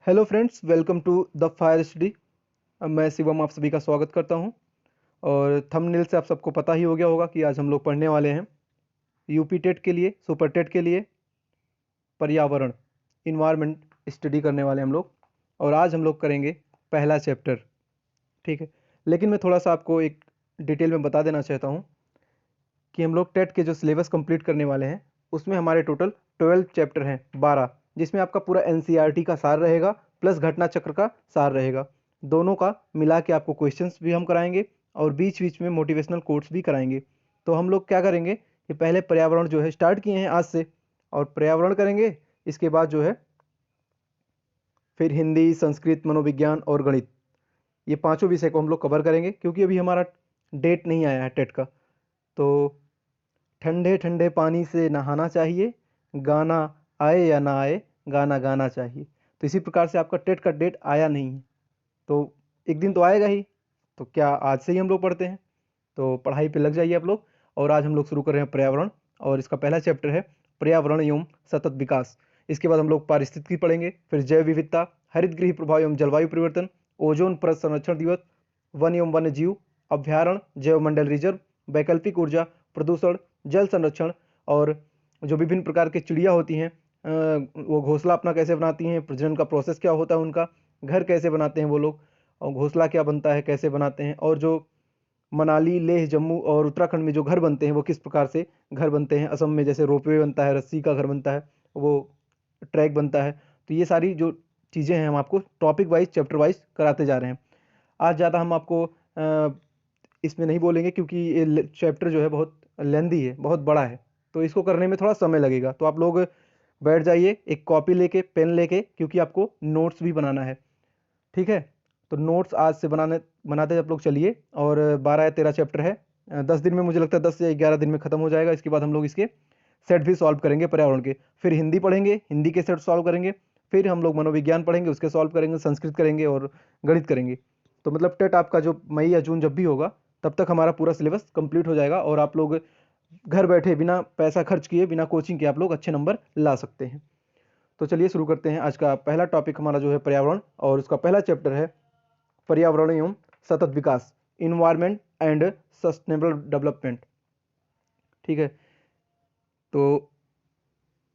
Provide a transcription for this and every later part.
Hello friends, welcome to the fire study. मैं शिवम आप सभी का स्वागत करता हूं। और थंबनेल से आप सबको पता ही हो गया होगा कि आज हम लोग पढ़ने वाले हैं यूपी टेट के लिए, सुपर टेट के लिए पर्यावरण, इन्वायरमेंट स्टडी करने वाले हम लोग। और आज हम लोग करेंगे पहला चैप्टर। ठीक है, लेकिन मैं थोड़ा सा आपको एक डिटेल में बता देना चाहता हूँ कि हम लोग टेट के जो सिलेबस कंप्लीट करने वाले हैं उसमें हमारे टोटल 12 चैप्टर हैं, 12, जिसमें आपका पूरा एनसीईआरटी का सार रहेगा प्लस घटना चक्र का सार रहेगा। दोनों का मिला के आपको क्वेश्चंस भी हम कराएंगे और बीच बीच में मोटिवेशनल कोट्स भी कराएंगे। तो हम लोग क्या करेंगे कि पहले पर्यावरण जो है स्टार्ट किए हैं आज से, और पर्यावरण करेंगे। इसके बाद जो है फिर हिंदी, संस्कृत, मनोविज्ञान और गणित, ये पांचों विषय को हम लोग कवर करेंगे, क्योंकि अभी हमारा डेट नहीं आया है टेट का। तो ठंडे ठंडे पानी से नहाना चाहिए, गाना आए या ना आए, गाना गाना चाहिए। तो इसी प्रकार से आपका टेट का डेट आया नहीं है, तो एक दिन तो आएगा ही। तो क्या आज से ही हम लोग पढ़ते हैं? तो पढ़ाई पे लग जाइए आप लोग। और आज हम लोग शुरू कर रहे हैं पर्यावरण, और इसका पहला चैप्टर है पर्यावरण एवं सतत विकास। इसके बाद हम लोग पारिस्थितिकी पढ़ेंगे, फिर जैव विविधता, हरित गृह प्रभाव एवं जलवायु परिवर्तन, ओजोन परत संरक्षण दिवस, वन एवं वन्य जीव अभ्यारण्य, जैव मंडल रिजर्व, वैकल्पिक ऊर्जा, प्रदूषण, जल संरक्षण, और जो विभिन्न प्रकार की चिड़िया होती हैं, वो घोंसला अपना कैसे बनाती हैं, प्रजनन का प्रोसेस क्या होता है उनका, घर कैसे बनाते हैं वो लोग, और घोंसला क्या बनता है, कैसे बनाते हैं, और जो मनाली, लेह, जम्मू और उत्तराखंड में जो घर बनते हैं वो किस प्रकार से घर बनते हैं, असम में जैसे रोपवे बनता है, रस्सी का घर बनता है, वो ट्रैक बनता है। तो ये सारी जो चीज़ें हैं हम आपको टॉपिक वाइज, चैप्टर वाइज कराते जा रहे हैं। आज ज़्यादा हम आपको इसमें नहीं बोलेंगे, क्योंकि ये चैप्टर जो है बहुत लेंदी है, बहुत बड़ा है, तो इसको करने में थोड़ा समय लगेगा। तो आप लोग बैठ जाइए एक कॉपी लेके, पेन लेके, क्योंकि आपको नोट्स भी बनाना है। ठीक है, तो नोट्स आज से बनाते आप लोग चलिए। और 12 या 13 चैप्टर है, 10 दिन में, मुझे लगता है 10 या 11 दिन में ख़त्म हो जाएगा। इसके बाद हम लोग इसके सेट भी सॉल्व करेंगे पर्यावरण के, फिर हिंदी पढ़ेंगे, हिंदी के सेट सॉल्व करेंगे, फिर हम लोग मनोविज्ञान पढ़ेंगे, उसके सॉल्व करेंगे, संस्कृत करेंगे और गणित करेंगे। तो मतलब टेट आपका जो मई या जून जब भी होगा, तब तक हमारा पूरा सिलेबस कंप्लीट हो जाएगा, और आप लोग घर बैठे बिना पैसा खर्च किए, बिना कोचिंग के आप लोग अच्छे नंबर ला सकते हैं। तो चलिए शुरू करते हैं। आज का पहला टॉपिक हमारा जो है पर्यावरण, और उसका पहला चैप्टर है पर्यावरण एवं सतत विकास, इन्वायरमेंट एंड सस्टेनेबल डेवलपमेंट। ठीक है, तो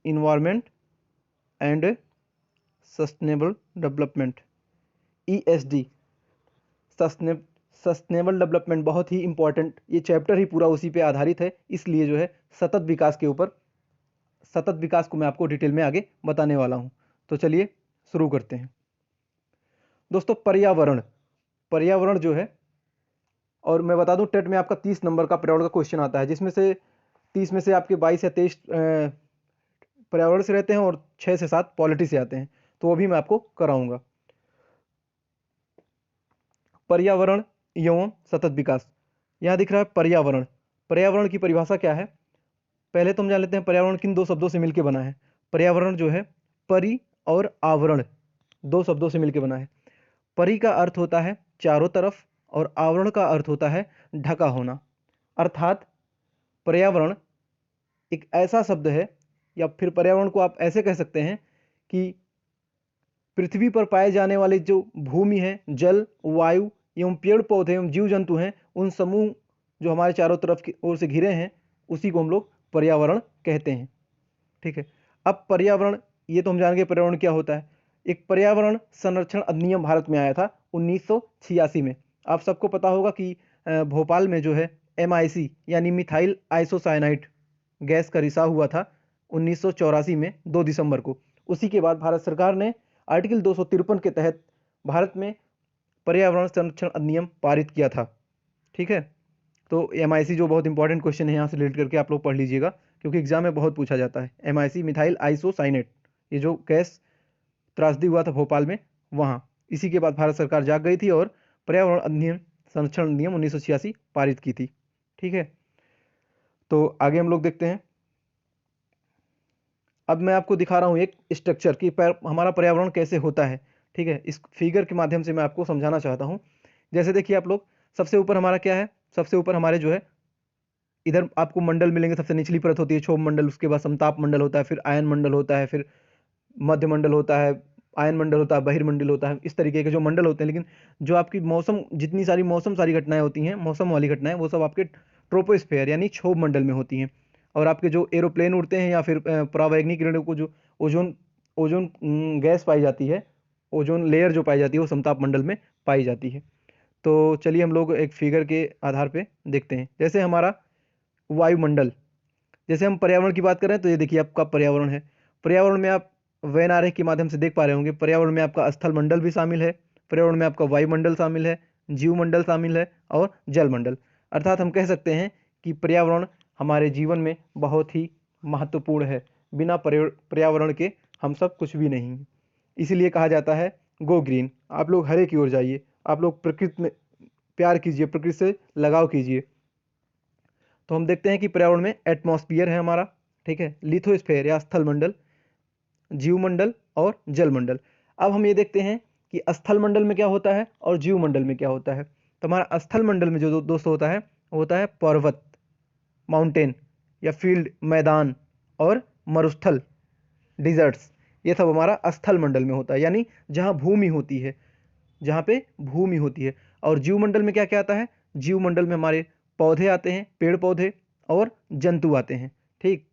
environment and sustainable development, ESD, sustainable development, बहुत ही इंपॉर्टेंट, ये चैप्टर ही पूरा उसी पे आधारित है। इसलिए जो है सतत विकास के ऊपर, सतत विकास को मैं आपको डिटेल में आगे बताने वाला हूँ। तो चलिए शुरू करते हैं। दोस्तों, पर्यावरण, पर्यावरण जो है, और मैं बता दूं टेट में आपका 30 नंबर का पर्यावरण का क्वेश्चन आता है, जिसमें से 30 में से आपके 22 या 23 पर्यावरण से रहते हैं और 6 से 7 पॉलिटी से आते हैं। तो वो भी मैं आपको कराऊंगा। पर्यावरण एवं सतत विकास, यहाँ दिख रहा है पर्यावरण। पर्यावरण की परिभाषा क्या है? पहले तो हम जान लेते हैं पर्यावरण किन दो शब्दों से मिलकर बना है। पर्यावरण जो है परि और आवरण, दो शब्दों से मिलकर बना है। परि का अर्थ होता है चारों तरफ, और आवरण का अर्थ होता है ढका होना। अर्थात पर्यावरण एक ऐसा शब्द है, या फिर पर्यावरण को आप ऐसे कह सकते हैं कि पृथ्वी पर पाए जाने वाले जो भूमि है, जल, वायु एवं पेड़ पौधे एवं जीव जंतु हैं, उन समूह जो हमारे चारों तरफ की ओर से घिरे हैं, उसी को हम लोग पर्यावरण कहते हैं। ठीक है, अब पर्यावरण, ये तो हम जान गए पर्यावरण क्या होता है। एक पर्यावरण संरक्षण अधिनियम भारत में आया था 1986 में। आप सबको पता होगा कि भोपाल में जो है MIC यानी मिथाइल आइसोसाइनाइड गैस का रिसाव हुआ था 1984 में 2 दिसंबर को। उसी के बाद भारत सरकार ने आर्टिकल 253 के तहत भारत में पर्यावरण संरक्षण अधिनियम पारित किया था। ठीक है, तो MIC जो बहुत इंपॉर्टेंट क्वेश्चन है, यहाँ से रिलेट करके आप लोग पढ़ लीजिएगा, क्योंकि एग्जाम में बहुत पूछा जाता है। MIC मिथाइल आइसोसाइनेट, ये जो गैस त्रासदी हुआ था भोपाल में, वहाँ इसी के बाद भारत सरकार जाग गई थी और पर्यावरण अधिनियम, संरक्षण अधिनियम 1986 पारित की थी। ठीक है, तो आगे हम लोग देखते हैं। अब मैं आपको दिखा रहा हूँ एक स्ट्रक्चर कि हमारा पर्यावरण कैसे होता है। ठीक है, इस फिगर के माध्यम से मैं आपको समझाना चाहता हूँ। जैसे देखिए आप लोग, सबसे ऊपर हमारा क्या है? सबसे ऊपर हमारे जो है, इधर आपको मंडल मिलेंगे। सबसे निचली परत होती है क्षोभ मंडल, उसके बाद समताप मंडल होता है, फिर आयन मंडल होता है, फिर मध्य मंडल होता है, आयन मंडल होता है, बहिर्मंडल होता है, इस तरीके के जो मंडल होते हैं। लेकिन जो आपकी मौसम, जितनी सारी मौसम सारी घटनाएं होती हैं, मौसम वाली घटनाएं, वो सब आपके ट्रोपोस्फेयर यानी क्षोभ मंडल में होती हैं। और आपके जो एरोप्लेन उड़ते हैं या फिर परावैज्ञानिक किरणों को जो ओजोन ओजोन गैस पाई जाती है, ओजोन लेयर जो पाई जाती है, वो समताप मंडल में पाई जाती है। तो चलिए हम लोग एक फिगर के आधार पे देखते हैं। जैसे हमारा वायुमंडल, जैसे हम पर्यावरण की बात कर रहे हैं, तो ये देखिए आपका पर्यावरण है। पर्यावरण में आप वेन आरेख के माध्यम से देख पा रहे होंगे, पर्यावरण में आपका स्थल मंडल भी शामिल है, पर्यावरण में आपका वायुमंडल शामिल है, जीवमंडल शामिल है और जलमंडल। अर्थात हम कह सकते हैं कि पर्यावरण हमारे जीवन में बहुत ही महत्वपूर्ण है। बिना पर्यावरण के हम सब कुछ भी नहीं हैं। इसीलिए कहा जाता है गो ग्रीन। आप लोग हरे की ओर जाइए, आप लोग प्रकृति में प्यार कीजिए, प्रकृति से लगाव कीजिए। तो हम देखते हैं कि पर्यावरण में एटमॉस्फियर है हमारा, ठीक है, लिथोस्फेयर या स्थल मंडल, जीवमंडल और जलमंडल। अब हम ये देखते हैं कि स्थल मंडल में क्या होता है और जीवमंडल में क्या होता है। तो हमारा स्थल मंडल में जो दोस्त होता है, वो होता है पर्वत, माउंटेन या फील्ड, मैदान और मरुस्थल, डिजर्ट्स। ये सब हमारा स्थल मंडल में होता है, यानी जहाँ भूमि होती है, जहाँ पे भूमि होती है। और जीवमंडल में क्या क्या आता है? जीवमंडल में हमारे पौधे आते हैं, पेड़ पौधे और जंतु आते हैं। ठीक,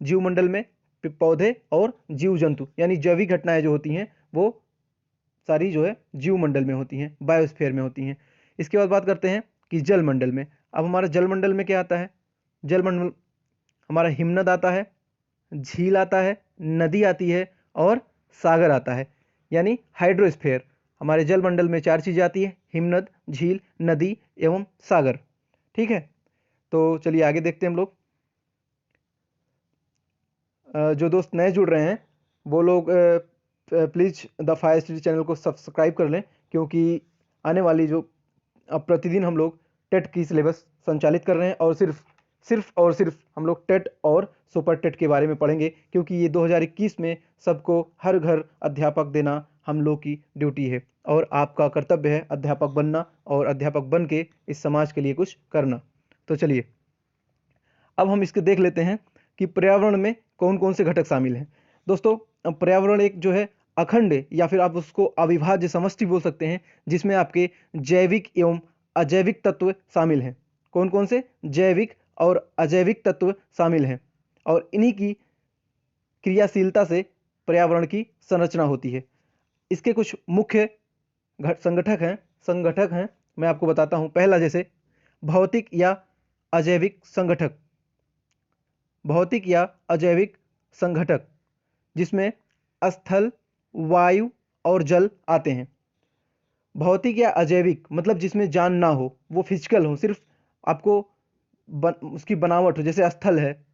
जीवमंडल में पौधे और जीव जंतु यानी जैविक घटनाएं जो होती हैं, वो सारी जो है जीवमंडल में होती हैं, बायोस्फीयर में होती हैं। इसके बाद बात करते हैं कि जलमंडल में। अब हमारा जलमंडल में क्या आता है? जलमंडल हमारा हिमनद आता है, झील आता है, नदी आती है और सागर आता है, यानी हाइड्रोस्फीयर। हमारे जलमंडल में 4 चीज़ें आती है: हिमनद, झील, नदी एवं सागर। ठीक है, तो चलिए आगे देखते हैं हम लोग। जो दोस्त नए जुड़ रहे हैं, वो लोग please the fire study channel को सब्सक्राइब कर लें, क्योंकि आने वाली जो अब प्रतिदिन हम लोग टेट की सिलेबस संचालित कर रहे हैं, और सिर्फ हम लोग टेट और सुपर टेट के बारे में पढ़ेंगे, क्योंकि ये 2021 में सबको हर घर अध्यापक देना हम लोग की ड्यूटी है, और आपका कर्तव्य है अध्यापक बनना, और अध्यापक बन के इस समाज के लिए कुछ करना। तो चलिए अब हम इसके देख लेते हैं कि पर्यावरण में कौन कौन से घटक शामिल हैं। दोस्तों, पर्यावरण एक जो है अखंड, या फिर आप उसको अविभाज्य समष्टि बोल सकते हैं, जिसमें आपके जैविक एवं अजैविक तत्व शामिल हैं। कौन कौन से? जैविक और अजैविक तत्व शामिल हैं, और इन्हीं की क्रियाशीलता से पर्यावरण की संरचना होती है। इसके कुछ मुख्य संगठक हैं, मैं आपको बताता हूँ। पहला, जैसे भौतिक या अजैविक संगठक, भौतिक या अजैविक संगठक, जिसमें स्थल, वायु और जल आते हैं। भौतिक या अजैविक मतलब जिसमें जान ना हो, वो फिजिकल हो, सिर्फ आपको उसकी बनावट हो, जैसे स्थल है,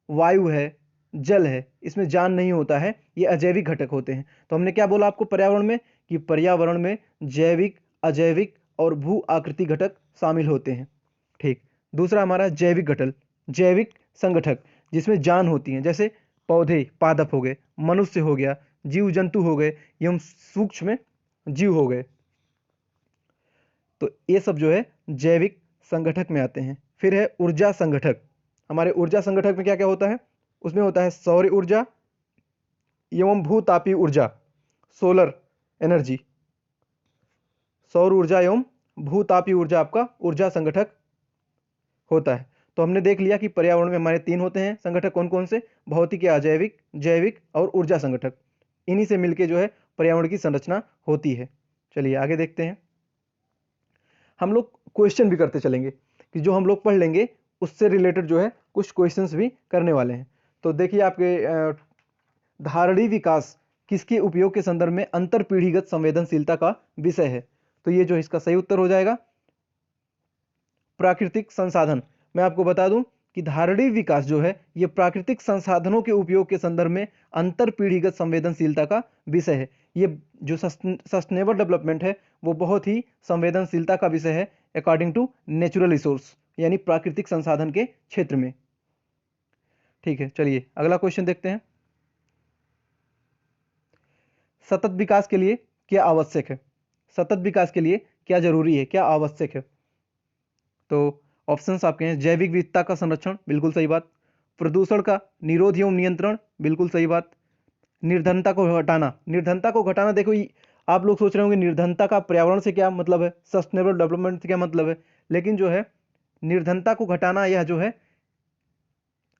वायु है, जल है, इसमें जान नहीं होता है, ये अजैविक घटक होते हैं। तो हमने क्या बोला आपको पर्यावरण में, कि पर्यावरण में जैविक, अजैविक और भू आकृति घटक शामिल होते हैं। ठीक, दूसरा हमारा जैविक घटक, जैविक संगठक, जिसमें जान होती है, जैसे पौधे, पादप हो गए, मनुष्य हो गया, जीव जंतु हो गए, एवं सूक्ष्म जीव हो गए। तो ये सब जो है जैविक संगठक में आते हैं। फिर है ऊर्जा संगठक। हमारे ऊर्जा संगठक में क्या क्या होता है? उसमें होता है सौर ऊर्जा एवं भूतापीय ऊर्जा, सोलर एनर्जी। सौर ऊर्जा एवं भूतापीय ऊर्जा आपका ऊर्जा संगठक होता है। तो हमने देख लिया कि पर्यावरण में हमारे 3 होते हैं संगठक, कौन कौन से? भौतिक या अजैविक, जैविक और ऊर्जा संगठक। इन्हीं से मिलके जो है पर्यावरण की संरचना होती है। चलिए आगे देखते हैं। हम लोग क्वेश्चन भी करते चलेंगे, कि जो हम लोग पढ़ लेंगे उससे रिलेटेड जो है कुछ क्वेश्चंस भी करने वाले हैं। तो देखिए आपके धारणीय विकास किसके उपयोग के संदर्भ में अंतर पीढ़ीगत संवेदनशीलता का विषय है? तो ये जो इसका सही उत्तर हो जाएगा प्राकृतिक संसाधन। मैं आपको बता दूं कि धारणीय विकास जो है ये प्राकृतिक संसाधनों के उपयोग के संदर्भ में अंतर पीढ़ीगत संवेदनशीलता का विषय है। ये जो सस्टेनेबल डेवलपमेंट है वो बहुत ही संवेदनशीलता का विषय है अकॉर्डिंग टू नेचुरल रिसोर्स, यानी प्राकृतिक संसाधन के क्षेत्र में। ठीक है, चलिए अगला क्वेश्चन देखते हैं। सतत विकास के लिए क्या आवश्यक है? सतत विकास के लिए क्या जरूरी है, क्या आवश्यक है? तो ऑप्शंस आपके हैं: जैविक विविधता का संरक्षण, बिल्कुल सही बात; प्रदूषण का निरोध एवं नियंत्रण, बिल्कुल सही बात; निर्धनता को घटाना, निर्धनता को घटाना, देखो आप लोग सोच रहे होंगे निर्धनता का पर्यावरण से क्या मतलब है, सस्टेनेबल डेवलपमेंट से क्या मतलब है, लेकिन जो है निर्धनता को घटाना यह जो है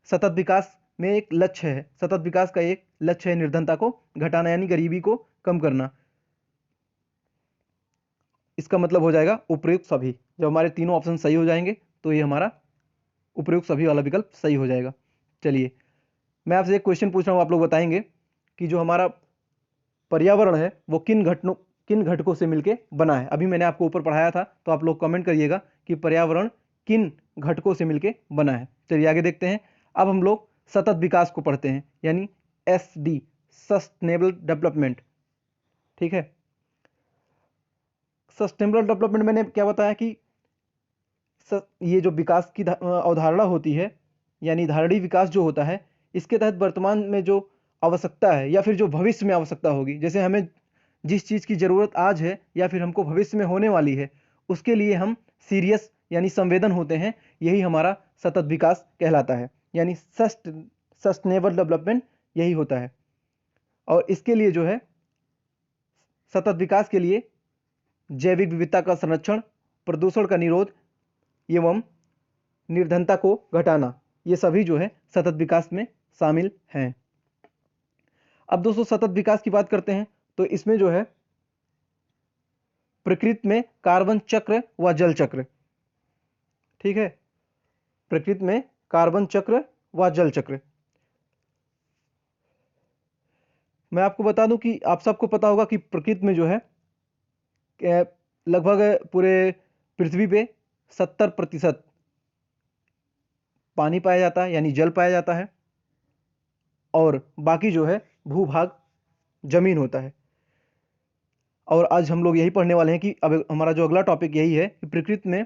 सतत विकास में एक लक्ष्य है, सतत विकास का एक लक्ष्य है निर्धनता को घटाना, यानी गरीबी को कम करना। इसका मतलब हो जाएगा उपयुक्त सभी। जब हमारे तीनों ऑप्शन सही हो जाएंगे तो ये हमारा उपयुक्त सभी वाला विकल्प सही हो जाएगा। चलिए मैं आपसे एक क्वेश्चन पूछ रहा हूँ, आप लोग बताएंगे कि जो हमारा पर्यावरण है वो किन घटकों से मिलके बना है। अभी मैंने आपको ऊपर पढ़ाया था, तो आप लोग कमेंट करिएगा कि पर्यावरण किन घटकों से मिलके बना है। चलिए आगे देखते हैं। अब हम लोग सतत विकास को पढ़ते हैं, यानी SD, सस्टेनेबल डेवलपमेंट। ठीक है, सस्टेनेबल डेवलपमेंट मैंने क्या बताया कि ये जो विकास की अवधारणा होती है, यानी धारणीय विकास जो होता है, इसके तहत वर्तमान में जो आवश्यकता है या फिर जो भविष्य में आवश्यकता होगी, जैसे हमें जिस चीज़ की ज़रूरत आज है या फिर हमको भविष्य में होने वाली है, उसके लिए हम सीरियस यानी संवेदन होते हैं, यही हमारा सतत विकास कहलाता है, यानी सस्टेनेबल डेवलपमेंट यही होता है। और इसके लिए जो है सतत विकास के लिए जैविक विविधता का संरक्षण, प्रदूषण का निरोध एवं निर्धनता को घटाना, ये सभी जो है सतत विकास में शामिल हैं। अब दोस्तों सतत विकास की बात करते हैं, तो इसमें जो है प्रकृति में कार्बन चक्र व जल चक्र, ठीक है, प्रकृति में कार्बन चक्र व जल चक्र। मैं आपको बता दूं कि आप सबको पता होगा कि प्रकृति में जो है लगभग पूरे पृथ्वी पे 70% पानी पाया जाता है, यानी जल पाया जाता है, और बाकी जो है भूभाग जमीन होता है। और आज हम लोग यही पढ़ने वाले हैं कि अब हमारा जो अगला टॉपिक यही है कि प्रकृति में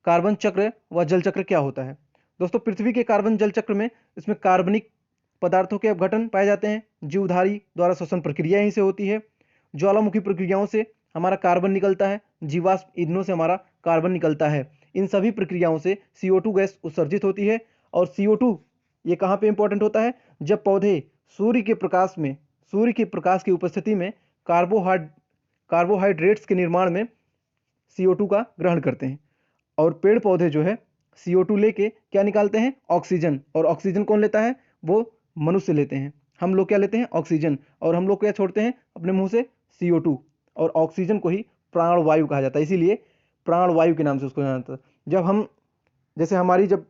कार्बन चक्र व जल चक्र क्या होता है। दोस्तों पृथ्वी के कार्बन जल चक्र में इसमें कार्बनिक पदार्थों के अपघटन पाए जाते हैं, जीवधारी द्वारा श्वसन प्रक्रिया यहीं से होती है, ज्वालामुखी प्रक्रियाओं से हमारा कार्बन निकलता है, जीवाश्म ईंधनों से हमारा कार्बन निकलता है। इन सभी प्रक्रियाओं से CO2 गैस उत्सर्जित होती है। और CO2 ये कहाँ पे इंपॉर्टेंट होता है, जब पौधे सूर्य के प्रकाश की उपस्थिति में कार्बोहाइड्रेट्स के निर्माण में CO2 का ग्रहण करते हैं। और पेड़ पौधे जो है CO2 लेके क्या निकालते हैं, ऑक्सीजन। और ऑक्सीजन कौन लेता है, वो मनुष्य लेते हैं। हम लोग क्या लेते हैं, ऑक्सीजन। और हम लोग क्या छोड़ते हैं अपने मुंह से, CO2। और ऑक्सीजन को ही प्राणवायु कहा जाता है, इसीलिए प्राणवायु के नाम से उसको जाना जाता है। जब हम जैसे हमारी जब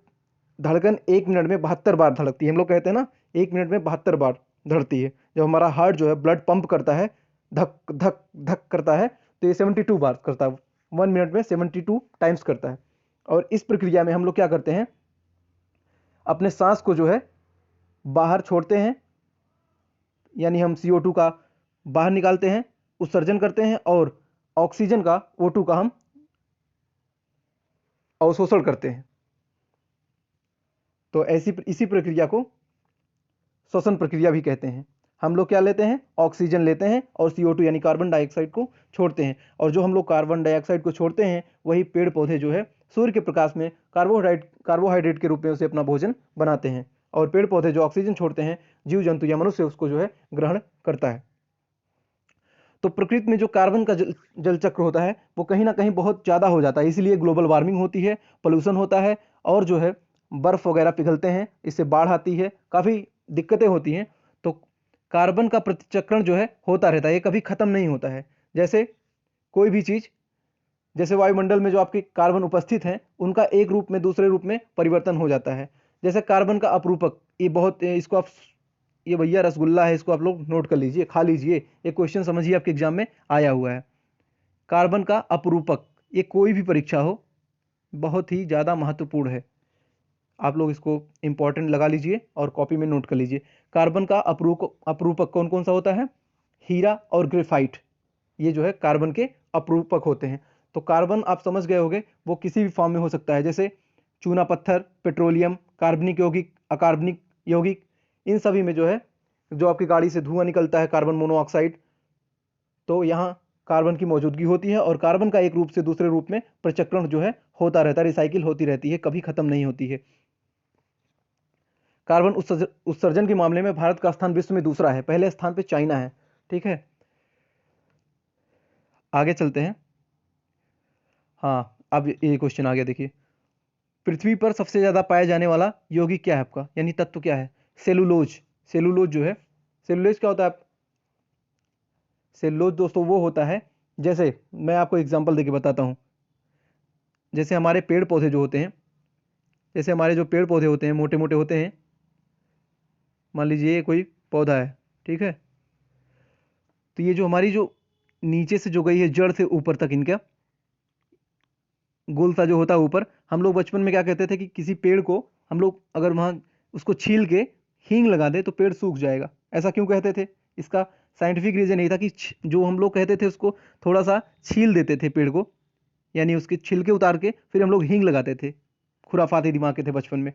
धड़कन 1 मिनट में 72 बार धड़कती है, हम लोग कहते हैं ना 1 मिनट में 72 बार धड़कती है। जब हमारा हार्ट जो है ब्लड पंप करता है, धक धक धक करता है, तो ये 72 बार करता है, 1 मिनट में 72 टाइम्स करता है। और इस प्रक्रिया में हम लोग क्या करते हैं, अपने सांस को जो है बाहर छोड़ते हैं, यानी हम CO2 का बाहर निकालते हैं, उत्सर्जन करते हैं, और ऑक्सीजन का O2 का हम अवशोषण करते हैं। तो इसी प्रक्रिया को श्वसन प्रक्रिया भी कहते हैं। हम लोग क्या लेते हैं, ऑक्सीजन लेते हैं और CO2 यानी कार्बन डाइऑक्साइड को छोड़ते हैं। और जो हम लोग कार्बन डाइऑक्साइड को छोड़ते हैं, वही पेड़ पौधे जो है सूर्य के प्रकाश में कार्बोहाइड्रेट के रूप में उसे अपना भोजन बनाते हैं। और पेड़ पौधे जो ऑक्सीजन छोड़ते हैं, जीव जंतु या मनुष्य उसको जो है ग्रहण करता है। तो प्रकृति में जो कार्बन का जल चक्र होता है वो कहीं ना कहीं बहुत ज़्यादा हो जाता है, इसीलिए ग्लोबल वार्मिंग होती है, पोल्यूशन होता है, और जो है बर्फ वगैरह पिघलते हैं, इससे बाढ़ आती है, काफ़ी दिक्कतें होती हैं। तो कार्बन का प्रतिचक्रण जो है होता रहता है, ये कभी ख़त्म नहीं होता है। जैसे कोई भी चीज़, जैसे वायुमंडल में जो आपके कार्बन उपस्थित हैं, उनका एक रूप में दूसरे रूप में परिवर्तन हो जाता है। जैसे कार्बन का अपरूपक, ये बहुत, इसको आप, ये भैया रसगुल्ला है, इसको आप लोग नोट कर लीजिए, खा लीजिए, ये क्वेश्चन समझिए आपके एग्जाम में आया हुआ है। कार्बन का अपरूपक, ये कोई भी परीक्षा हो बहुत ही ज़्यादा महत्वपूर्ण है, आप लोग इसको इंपॉर्टेंट लगा लीजिए और कॉपी में नोट कर लीजिए। कार्बन का अपरूपक कौन कौन सा होता है, हीरा और ग्रेफाइट, ये जो है कार्बन के अपरूपक होते हैं। तो कार्बन आप समझ गए होंगे, वो किसी भी फॉर्म में हो सकता है, जैसे चूना पत्थर, पेट्रोलियम, कार्बनिक यौगिक, अकार्बनिक यौगिक, इन सभी में जो है, जो आपकी गाड़ी से धुआं निकलता है कार्बन मोनोऑक्साइड, तो यहाँ कार्बन की मौजूदगी होती है। और कार्बन का एक रूप से दूसरे रूप में प्रचक्रण जो है होता रहता है, रिसाइकिल होती रहती है, कभी खत्म नहीं होती है। कार्बन उत्सर्जन के मामले में भारत का स्थान विश्व में दूसरा है, पहले स्थान पे चाइना है। ठीक है, आगे चलते हैं। हाँ, अब ये क्वेश्चन आ गया, देखिए, पृथ्वी पर सबसे ज्यादा पाया जाने वाला यौगिक क्या है आपका, यानी तत्व क्या है? सेलुलोज। सेलुलोज जो है, सेलुलोज क्या होता है? सेलुलोज दोस्तों वो होता है, जैसे मैं आपको एग्जांपल देके बताता हूँ। जैसे हमारे पेड़ पौधे जो होते हैं, जैसे हमारे जो पेड़ पौधे होते हैं मोटे मोटे होते हैं, मान लीजिए ये कोई पौधा है, ठीक है, तो ये जो हमारी जो नीचे से जो गई है जड़ से ऊपर तक, इनका गोल सा जो होता है ऊपर, हम लोग बचपन में क्या कहते थे कि किसी पेड़ को हम लोग अगर वहां उसको छील के हींग लगा दे तो पेड़ सूख जाएगा। ऐसा क्यों कहते थे? इसका साइंटिफिक रीजन यही था कि जो हम लोग कहते थे उसको थोड़ा सा छील देते थे पेड़ को, यानी उसके छिलके उतार के फिर हम लोग हींग लगाते थे। खुराफाती दिमाग के थे बचपन में।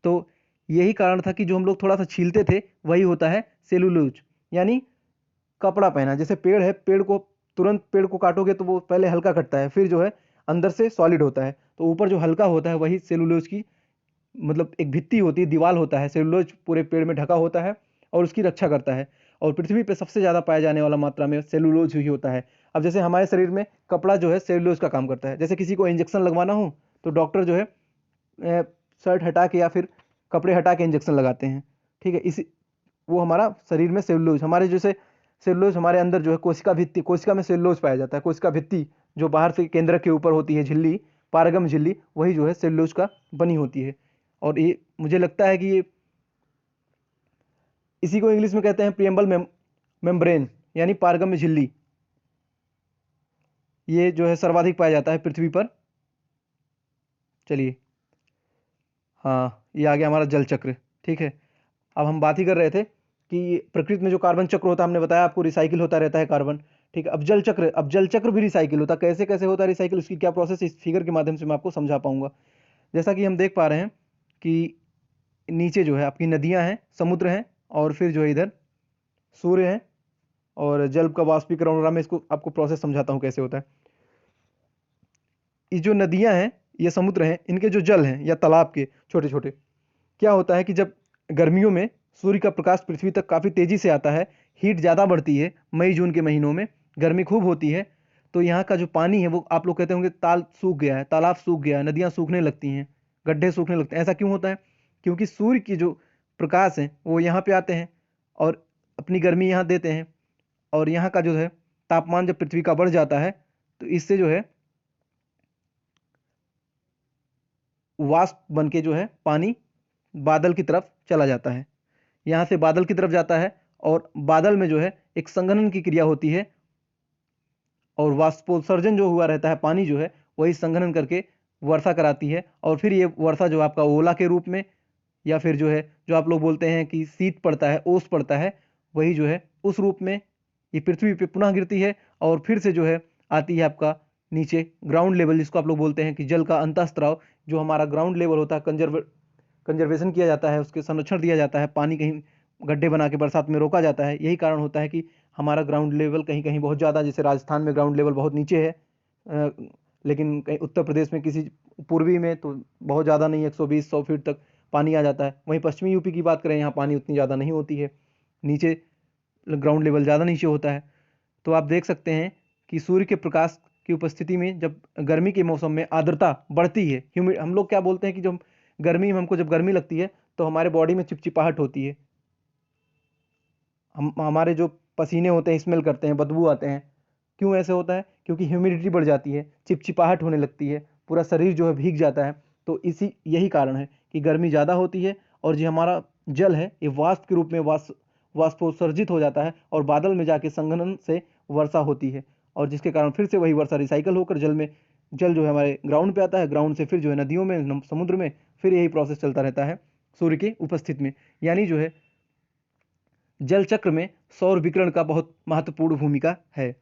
तो यही कारण था कि जो हम लोग थोड़ा सा छीलते थे वही होता है सेलुलोज, यानी कपड़ा पहना। जैसे पेड़ है, पेड़ को तुरंत पेड़ को काटोगे तो वो पहले हल्का कटता है, फिर जो है अंदर से सॉलिड होता है, तो ऊपर जो हल्का होता है वही सेलुलोज की मतलब एक भित्ति होती है, दीवाल होता है। सेलुलोज पूरे पेड़ में ढका होता है और उसकी रक्षा करता है। और पृथ्वी पे सबसे ज़्यादा पाया जाने वाला मात्रा में सेलुलोज ही होता है। अब जैसे हमारे शरीर में कपड़ा जो है सेलुलोज का काम करता है। जैसे किसी को इंजेक्शन लगवाना हो तो डॉक्टर जो है शर्ट हटा के या फिर कपड़े हटा के इंजेक्शन लगाते हैं। ठीक है, इसी वो हमारा शरीर में सेलुलोज, हमारे जैसे सेलुलोज हमारे अंदर जो है कोशिका भित्ति, कोशिका में सेलुलोज पाया जाता है। कोशिका भित्ति जो बाहर से केंद्रक के ऊपर होती है, झिल्ली, पारगम झिल्ली, वही जो है सेलुलोज का बनी होती है। और ये मुझे लगता है कि ये इसी को इंग्लिश में कहते हैं प्रियम्बल मेम्ब्रेन, यानी पारगम्य झिल्ली। ये जो है सर्वाधिक पाया जाता है पृथ्वी पर। चलिए, हाँ, ये आ गया हमारा जल चक्र। ठीक है, अब हम बात ही कर रहे थे कि प्रकृति में जो कार्बन चक्र होता है, हमने बताया आपको रिसाइकिल होता रहता है कार्बन। ठीक है, अब जल चक्र भी रिसाइकिल होता है। कैसे कैसे होता है रिसाइकिल, उसकी क्या प्रोसेस, इस फिगर के माध्यम से मैं आपको समझा पाऊंगा। जैसा कि हम देख पा रहे हैं कि नीचे जो है आपकी नदियां हैं, समुद्र हैं, और फिर जो है इधर सूर्य हैं और जल का वाष्पीकरण हो रहा है। मैं इसको आपको प्रोसेस समझाता हूँ कैसे होता है। ये जो नदियां हैं, ये समुद्र हैं, इनके जो जल हैं या तालाब के छोटे छोटे, क्या होता है कि जब गर्मियों में सूर्य का प्रकाश पृथ्वी तक काफ़ी तेज़ी से आता है, हीट ज़्यादा बढ़ती है, मई जून के महीनों में गर्मी खूब होती है, तो यहाँ का जो पानी है वो आप लोग कहते होंगे ताल सूख गया है, तालाब सूख गया है, नदियाँ सूखने लगती हैं, गड्ढे सूखने लगते हैं। ऐसा क्यों होता है? क्योंकि सूर्य की जो प्रकाश है वो यहाँ पे आते हैं और अपनी गर्मी यहाँ देते हैं, और यहाँ का जो है तापमान जब पृथ्वी का बढ़ जाता है तो इससे जो है वाष्प बन के जो है पानी बादल की तरफ चला जाता है। यहाँ से बादल की तरफ जाता है और बादल में जो है एक संघनन की क्रिया होती है, और वाष्पोत्सर्जन जो हुआ रहता है, पानी जो है वही संघनन करके वर्षा कराती है। और फिर ये वर्षा जो आपका ओला के रूप में, या फिर जो है जो आप लोग बोलते हैं कि शीत पड़ता है, ओस पड़ता है, वही जो है उस रूप में ये पृथ्वी पे पुनः गिरती है। और फिर से जो है आती है आपका नीचे ग्राउंड लेवल, जिसको आप लोग बोलते हैं कि जल का अंतःस्त्राव, जो हमारा ग्राउंड लेवल होता है, कंजर्वेशन किया जाता है, उसके संरक्षण दिया जाता है, पानी कहीं गड्ढे बना के बरसात में रोका जाता है। यही कारण होता है कि हमारा ग्राउंड लेवल कहीं कहीं बहुत ज़्यादा, जैसे राजस्थान में ग्राउंड लेवल बहुत नीचे है, लेकिन कहीं उत्तर प्रदेश में किसी पूर्वी में तो बहुत ज़्यादा नहीं, 120-100 फीट तक पानी आ जाता है। वहीं पश्चिमी यूपी की बात करें, यहाँ पानी उतनी ज़्यादा नहीं होती है, नीचे ग्राउंड लेवल ज़्यादा नीचे होता है। तो आप देख सकते हैं कि सूर्य के प्रकाश की उपस्थिति में जब गर्मी के मौसम में आर्द्रता बढ़ती है, ह्यूमिड, हम लोग क्या बोलते हैं कि जब गर्मी में हमको जब गर्मी लगती है तो हमारे बॉडी में चिपचिपाहट होती है, हम हमारे जो पसीने होते हैं स्मेल करते हैं, बदबू आते हैं। क्यों ऐसे होता है? क्योंकि ह्यूमिडिटी बढ़ जाती है, चिपचिपाहट होने लगती है, पूरा शरीर जो है भीग जाता है। तो इसी यही कारण है कि गर्मी ज़्यादा होती है, और जो हमारा जल है ये वाष्प के रूप में वाष्पोत्सर्जित हो जाता है, और बादल में जाके संघनन से वर्षा होती है, और जिसके कारण फिर से वही वर्षा रिसाइकल होकर जल जो है हमारे ग्राउंड पे आता है, ग्राउंड से फिर जो है नदियों में, समुद्र में, फिर यही प्रोसेस चलता रहता है सूर्य की उपस्थिति में। यानी जो है जल चक्र में सौर विकिरण का बहुत महत्वपूर्ण भूमिका है।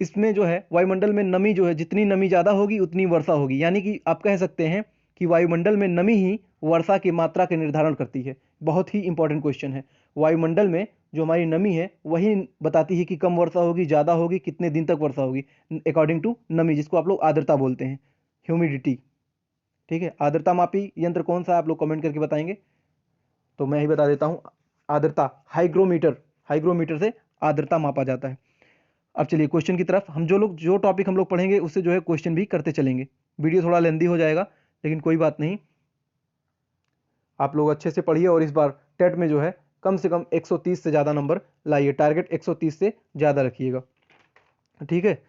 इसमें जो है वायुमंडल में नमी जो है, जितनी नमी ज़्यादा होगी उतनी वर्षा होगी। यानी कि आप कह सकते हैं कि वायुमंडल में नमी ही वर्षा की मात्रा के निर्धारण करती है। बहुत ही इंपॉर्टेंट क्वेश्चन है। वायुमंडल में जो हमारी नमी है वही बताती है कि कम वर्षा होगी, ज़्यादा होगी, कितने दिन तक वर्षा होगी, अकॉर्डिंग टू नमी, जिसको आप लोग आर्द्रता बोलते हैं, ह्यूमिडिटी। ठीक है, आर्द्रता मापी यंत्र कौन सा है आप लोग कमेंट करके बताएंगे। तो मैं ही बता देता हूँ, आर्द्रता हाइग्रोमीटर से आर्द्रता मापा जाता है। अब चलिए क्वेश्चन की तरफ, हम जो टॉपिक हम लोग पढ़ेंगे उससे जो है क्वेश्चन भी करते चलेंगे। वीडियो थोड़ा लेंदी हो जाएगा लेकिन कोई बात नहीं, आप लोग अच्छे से पढ़िए और इस बार टेट में जो है कम से कम 130 से ज़्यादा नंबर लाइए, टारगेट 130 से ज़्यादा रखिएगा, ठीक है।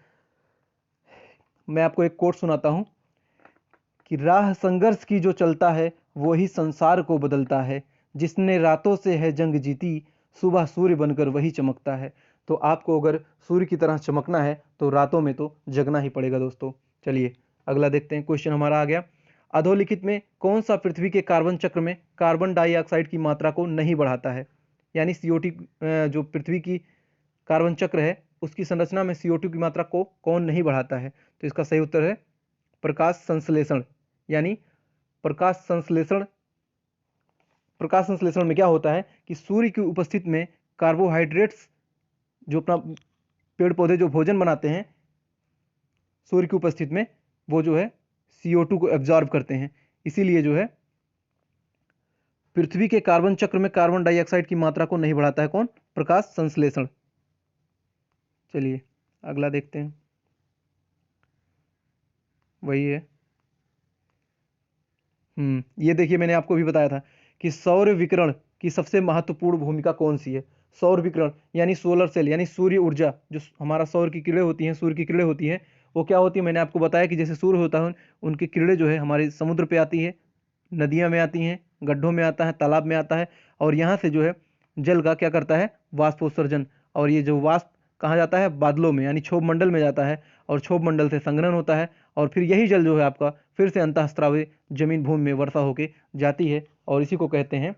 मैं आपको एक कोट सुनाता हूँ कि राह संघर्ष की जो चलता है वो ही संसार को बदलता है, जिसने रातों से है जंग जीती, सुबह सूर्य बनकर वही चमकता है। तो आपको अगर सूर्य की तरह चमकना है तो रातों में तो जगना ही पड़ेगा दोस्तों। चलिए अगला देखते हैं, क्वेश्चन हमारा आ गया, अधोलिखित में कौन सा पृथ्वी के कार्बन चक्र में कार्बन डाइऑक्साइड की मात्रा को नहीं बढ़ाता है। यानी CO2 जो पृथ्वी की कार्बन चक्र है उसकी संरचना में CO2 की मात्रा को कौन नहीं बढ़ाता है। तो इसका सही उत्तर है प्रकाश संश्लेषण। यानी प्रकाश संश्लेषण में क्या होता है कि सूर्य की उपस्थिति में कार्बोहाइड्रेट्स, जो अपना पेड़ पौधे जो भोजन बनाते हैं सूर्य की उपस्थिति में, वो जो है CO2 को एब्जॉर्ब करते हैं। इसीलिए जो है पृथ्वी के कार्बन चक्र में कार्बन डाइऑक्साइड की मात्रा को नहीं बढ़ाता है कौन, प्रकाश संश्लेषण। चलिए अगला देखते हैं, वही है। ये देखिए मैंने आपको भी बताया था कि सौर विकिरण की सबसे महत्वपूर्ण भूमिका कौन सी है। सौर विकिरण यानी सोलर सेल, यानी सूर्य ऊर्जा, जो हमारा सौर की किरणें होती हैं, सूर्य की किरणें होती हैं, वो क्या होती है, मैंने आपको बताया कि जैसे सूर्य होता है उनकी किरणें जो है हमारे समुद्र पे आती है, नदियां में आती हैं, गड्ढों में आता है, तालाब में आता है, और यहाँ से जो है जल का क्या करता है, वाष्पोत्सर्जन। और ये जो वाष्प कहाँ जाता है, बादलों में यानी क्षोभ मंडल में जाता है, और क्षोभ मंडल से संघनन होता है, और फिर यही जल जो है आपका फिर से अंतःस्रावी जमीन भूमि में वर्षा होके जाती है, और इसी को कहते हैं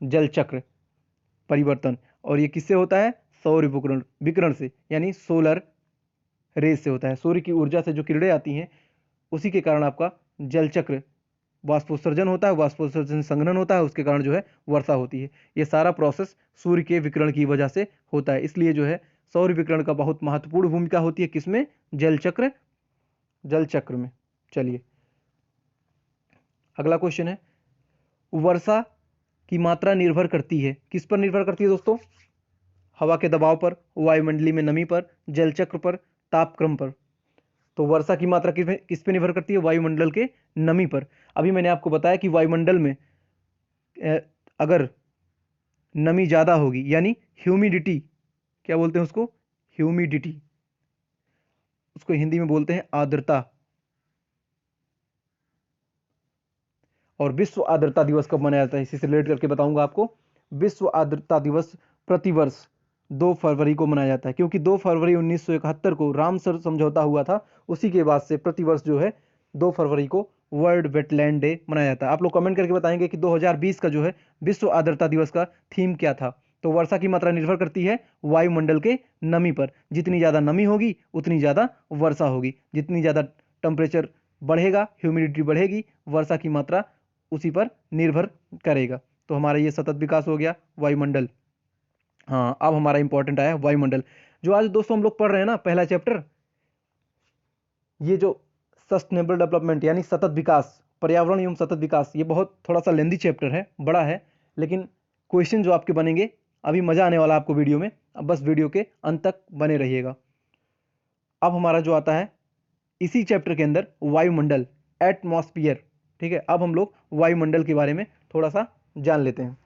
जल चक्र परिवर्तन। और ये किससे होता है, सौर विकिरण से, यानी सोलर रेज से होता है। सूर्य की ऊर्जा से जो किरणें आती हैं उसी के कारण आपका जल चक्र, वाष्पोत्सर्जन होता है, वाष्पोत्सर्जन संघनन होता है, उसके कारण जो है वर्षा होती है। ये सारा प्रोसेस सूर्य के विकिरण की वजह से होता है। इसलिए जो है सौर विकिरण का बहुत महत्वपूर्ण भूमिका होती है, किसमें, जल चक्र में। चलिए अगला क्वेश्चन है, वर्षा की मात्रा निर्भर करती है, किस पर निर्भर करती है दोस्तों, हवा के दबाव पर, वायुमंडलीय में नमी पर, जल चक्र पर, तापक्रम पर। तो वर्षा की मात्रा किस पे निर्भर करती है, वायुमंडल के नमी पर। अभी मैंने आपको बताया कि वायुमंडल में अगर नमी ज़्यादा होगी, यानी ह्यूमिडिटी, क्या बोलते हैं उसको, ह्यूमिडिटी, उसको हिंदी में बोलते हैं आर्द्रता। और विश्व आर्द्रता दिवस कब मनाया जाता है, इसी से रिलेट करके बताऊंगा आपको। विश्व आर्द्रता दिवस प्रतिवर्ष 2 फरवरी को मनाया जाता है, क्योंकि 2 फरवरी 1971 को रामसर समझौता हुआ था, उसी के बाद से प्रतिवर्ष जो है 2 फरवरी को वर्ल्ड वेटलैंड डे मनाया जाता है। आप लोग कमेंट करके बताएंगे कि 2020 का जो है विश्व आर्द्रता दिवस का थीम क्या था। तो वर्षा की मात्रा निर्भर करती है वायुमंडल के नमी पर, जितनी ज़्यादा नमी होगी उतनी ज़्यादा वर्षा होगी, जितनी ज़्यादा टेम्परेचर बढ़ेगा, ह्यूमिडिटी बढ़ेगी, वर्षा की मात्रा उसी पर निर्भर करेगा। तो हमारा ये सतत विकास हो गया, वायुमंडल। हाँ, अब हमारा इंपॉर्टेंट आया वायुमंडल, जो आज दोस्तों हम लोग पढ़ रहे हैं ना, पहला चैप्टर, ये जो सस्टेनेबल डेवलपमेंट यानी सतत विकास, पर्यावरण एवं सतत विकास, ये बहुत थोड़ा सा लेंदी चैप्टर है, बड़ा है, लेकिन क्वेश्चन जो आपके बनेंगे अभी मजा आने वाला आपको वीडियो में, अब बस वीडियो के अंत तक बने रहिएगा। अब हमारा जो आता है इसी चैप्टर के अंदर वायुमंडल, एटमॉस्फियर, ठीक है। अब हम लोग वायुमंडल के बारे में थोड़ा सा जान लेते हैं।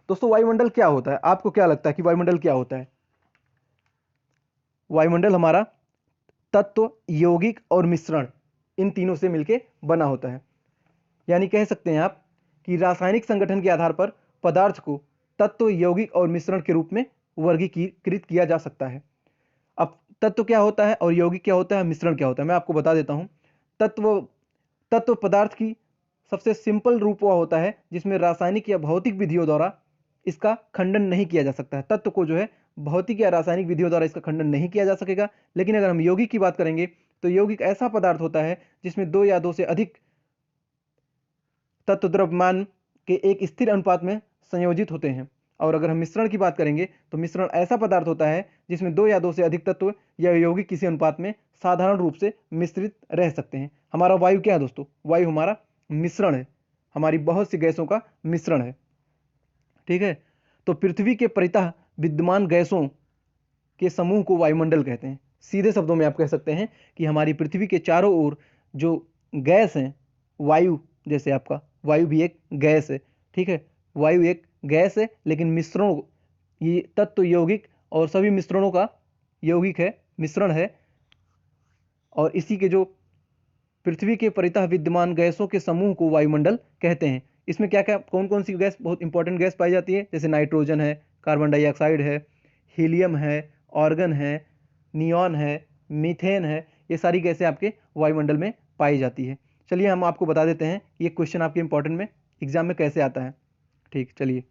दोस्तों वायुमंडल क्या होता है, आपको क्या लगता है कि वायुमंडल क्या होता है। वायुमंडल हमारा तत्व, यौगिक और मिश्रण, इन तीनों से मिलके बना होता है। यानी कह सकते हैं आप कि रासायनिक संगठन के आधार पर पदार्थ को तत्व, यौगिक और मिश्रण के रूप में वर्गीकृत किया जा सकता है। अब तत्व क्या होता है और यौगिक क्या होता है, मिश्रण क्या होता है, मैं आपको बता देता हूं। तत्व पदार्थ की सबसे सिंपल रूप वह होता है जिसमें रासायनिक या भौतिक विधियों द्वारा इसका खंडन नहीं किया जा सकता है। तत्व को जो है भौतिक या रासायनिक विधियों द्वारा इसका खंडन नहीं किया जा सकेगा। लेकिन अगर हम यौगिक की बात करेंगे तो यौगिक ऐसा पदार्थ होता है जिसमें 2 या 2 से अधिक तत्व द्रव्यमान के एक स्थिर अनुपात में संयोजित होते हैं। और अगर हम मिश्रण की बात करेंगे तो मिश्रण ऐसा पदार्थ होता है जिसमें 2 या 2 से अधिक तत्व या यौगिक किसी अनुपात में साधारण रूप से मिश्रित रह सकते हैं। हमारा वायु क्या है दोस्तों, वायु हमारा मिश्रण है, हमारी बहुत सी गैसों का मिश्रण है। ठीक है। तो पृथ्वी के परितः विद्यमान गैसों के समूह को वायुमंडल कहते हैं। सीधे शब्दों में आप कह सकते हैं कि हमारी पृथ्वी के चारों ओर जो गैस हैं, वायु, जैसे आपका वायु भी एक गैस है, ठीक है। वायु एक गैस है, लेकिन मिश्रणों, ये तत्व यौगिक और सभी मिश्रणों का यौगिक है, मिश्रण है। और इसी के जो पृथ्वी के परितः विद्यमान गैसों के समूह को वायुमंडल कहते हैं। इसमें क्या क्या, कौन कौन सी गैस बहुत इंपॉर्टेंट गैस पाई जाती है, जैसे नाइट्रोजन है, कार्बन डाइऑक्साइड है, हीलियम है, ऑर्गन है, नियॉन है, मीथेन है, ये सारी गैसें आपके वायुमंडल में पाई जाती है। चलिए हम आपको बता देते हैं ये क्वेश्चन आपके इंपॉर्टेंट में एग्जाम में कैसे आता है। ठीक, चलिए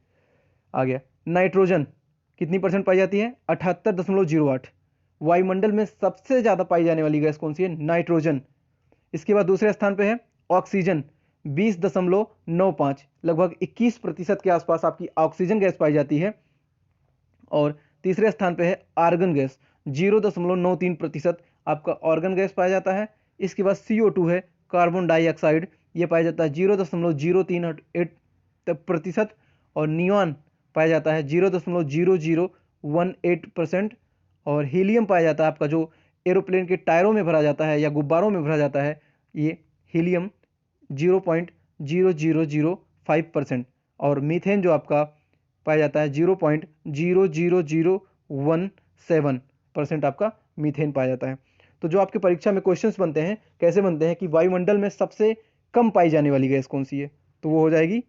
आ गया। नाइट्रोजन कितनी परसेंट पाई जाती है? 78.08। वायुमंडल में सबसे ज़्यादा पाई जाने वाली गैस कौन सी है? नाइट्रोजन। इसके बाद दूसरे स्थान पे है ऑक्सीजन, 20.95, लगभग 21% के आसपास आपकी ऑक्सीजन गैस पाई जाती है। और तीसरे स्थान पे है आर्गन गैस, 0.93% आपका ऑर्गन गैस पाया जाता है। इसके बाद CO2 है, कार्बन डाइऑक्साइड, ये पाया जाता है 0.038%। और नियॉन पाया जाता है 0.0018%। और हीलियम पाया जाता है आपका, जो एरोप्लेन के टायरों में भरा जाता है या गुब्बारों में भरा जाता है, ये हीलियम 0.0005%। और मीथेन जो आपका पाया जाता है 0.00017% आपका मीथेन पाया जाता है। तो जो आपके परीक्षा में क्वेश्चंस बनते हैं, कैसे बनते हैं कि वायुमंडल में सबसे कम पाई जाने वाली गैस कौन सी है, तो वो हो जाएगी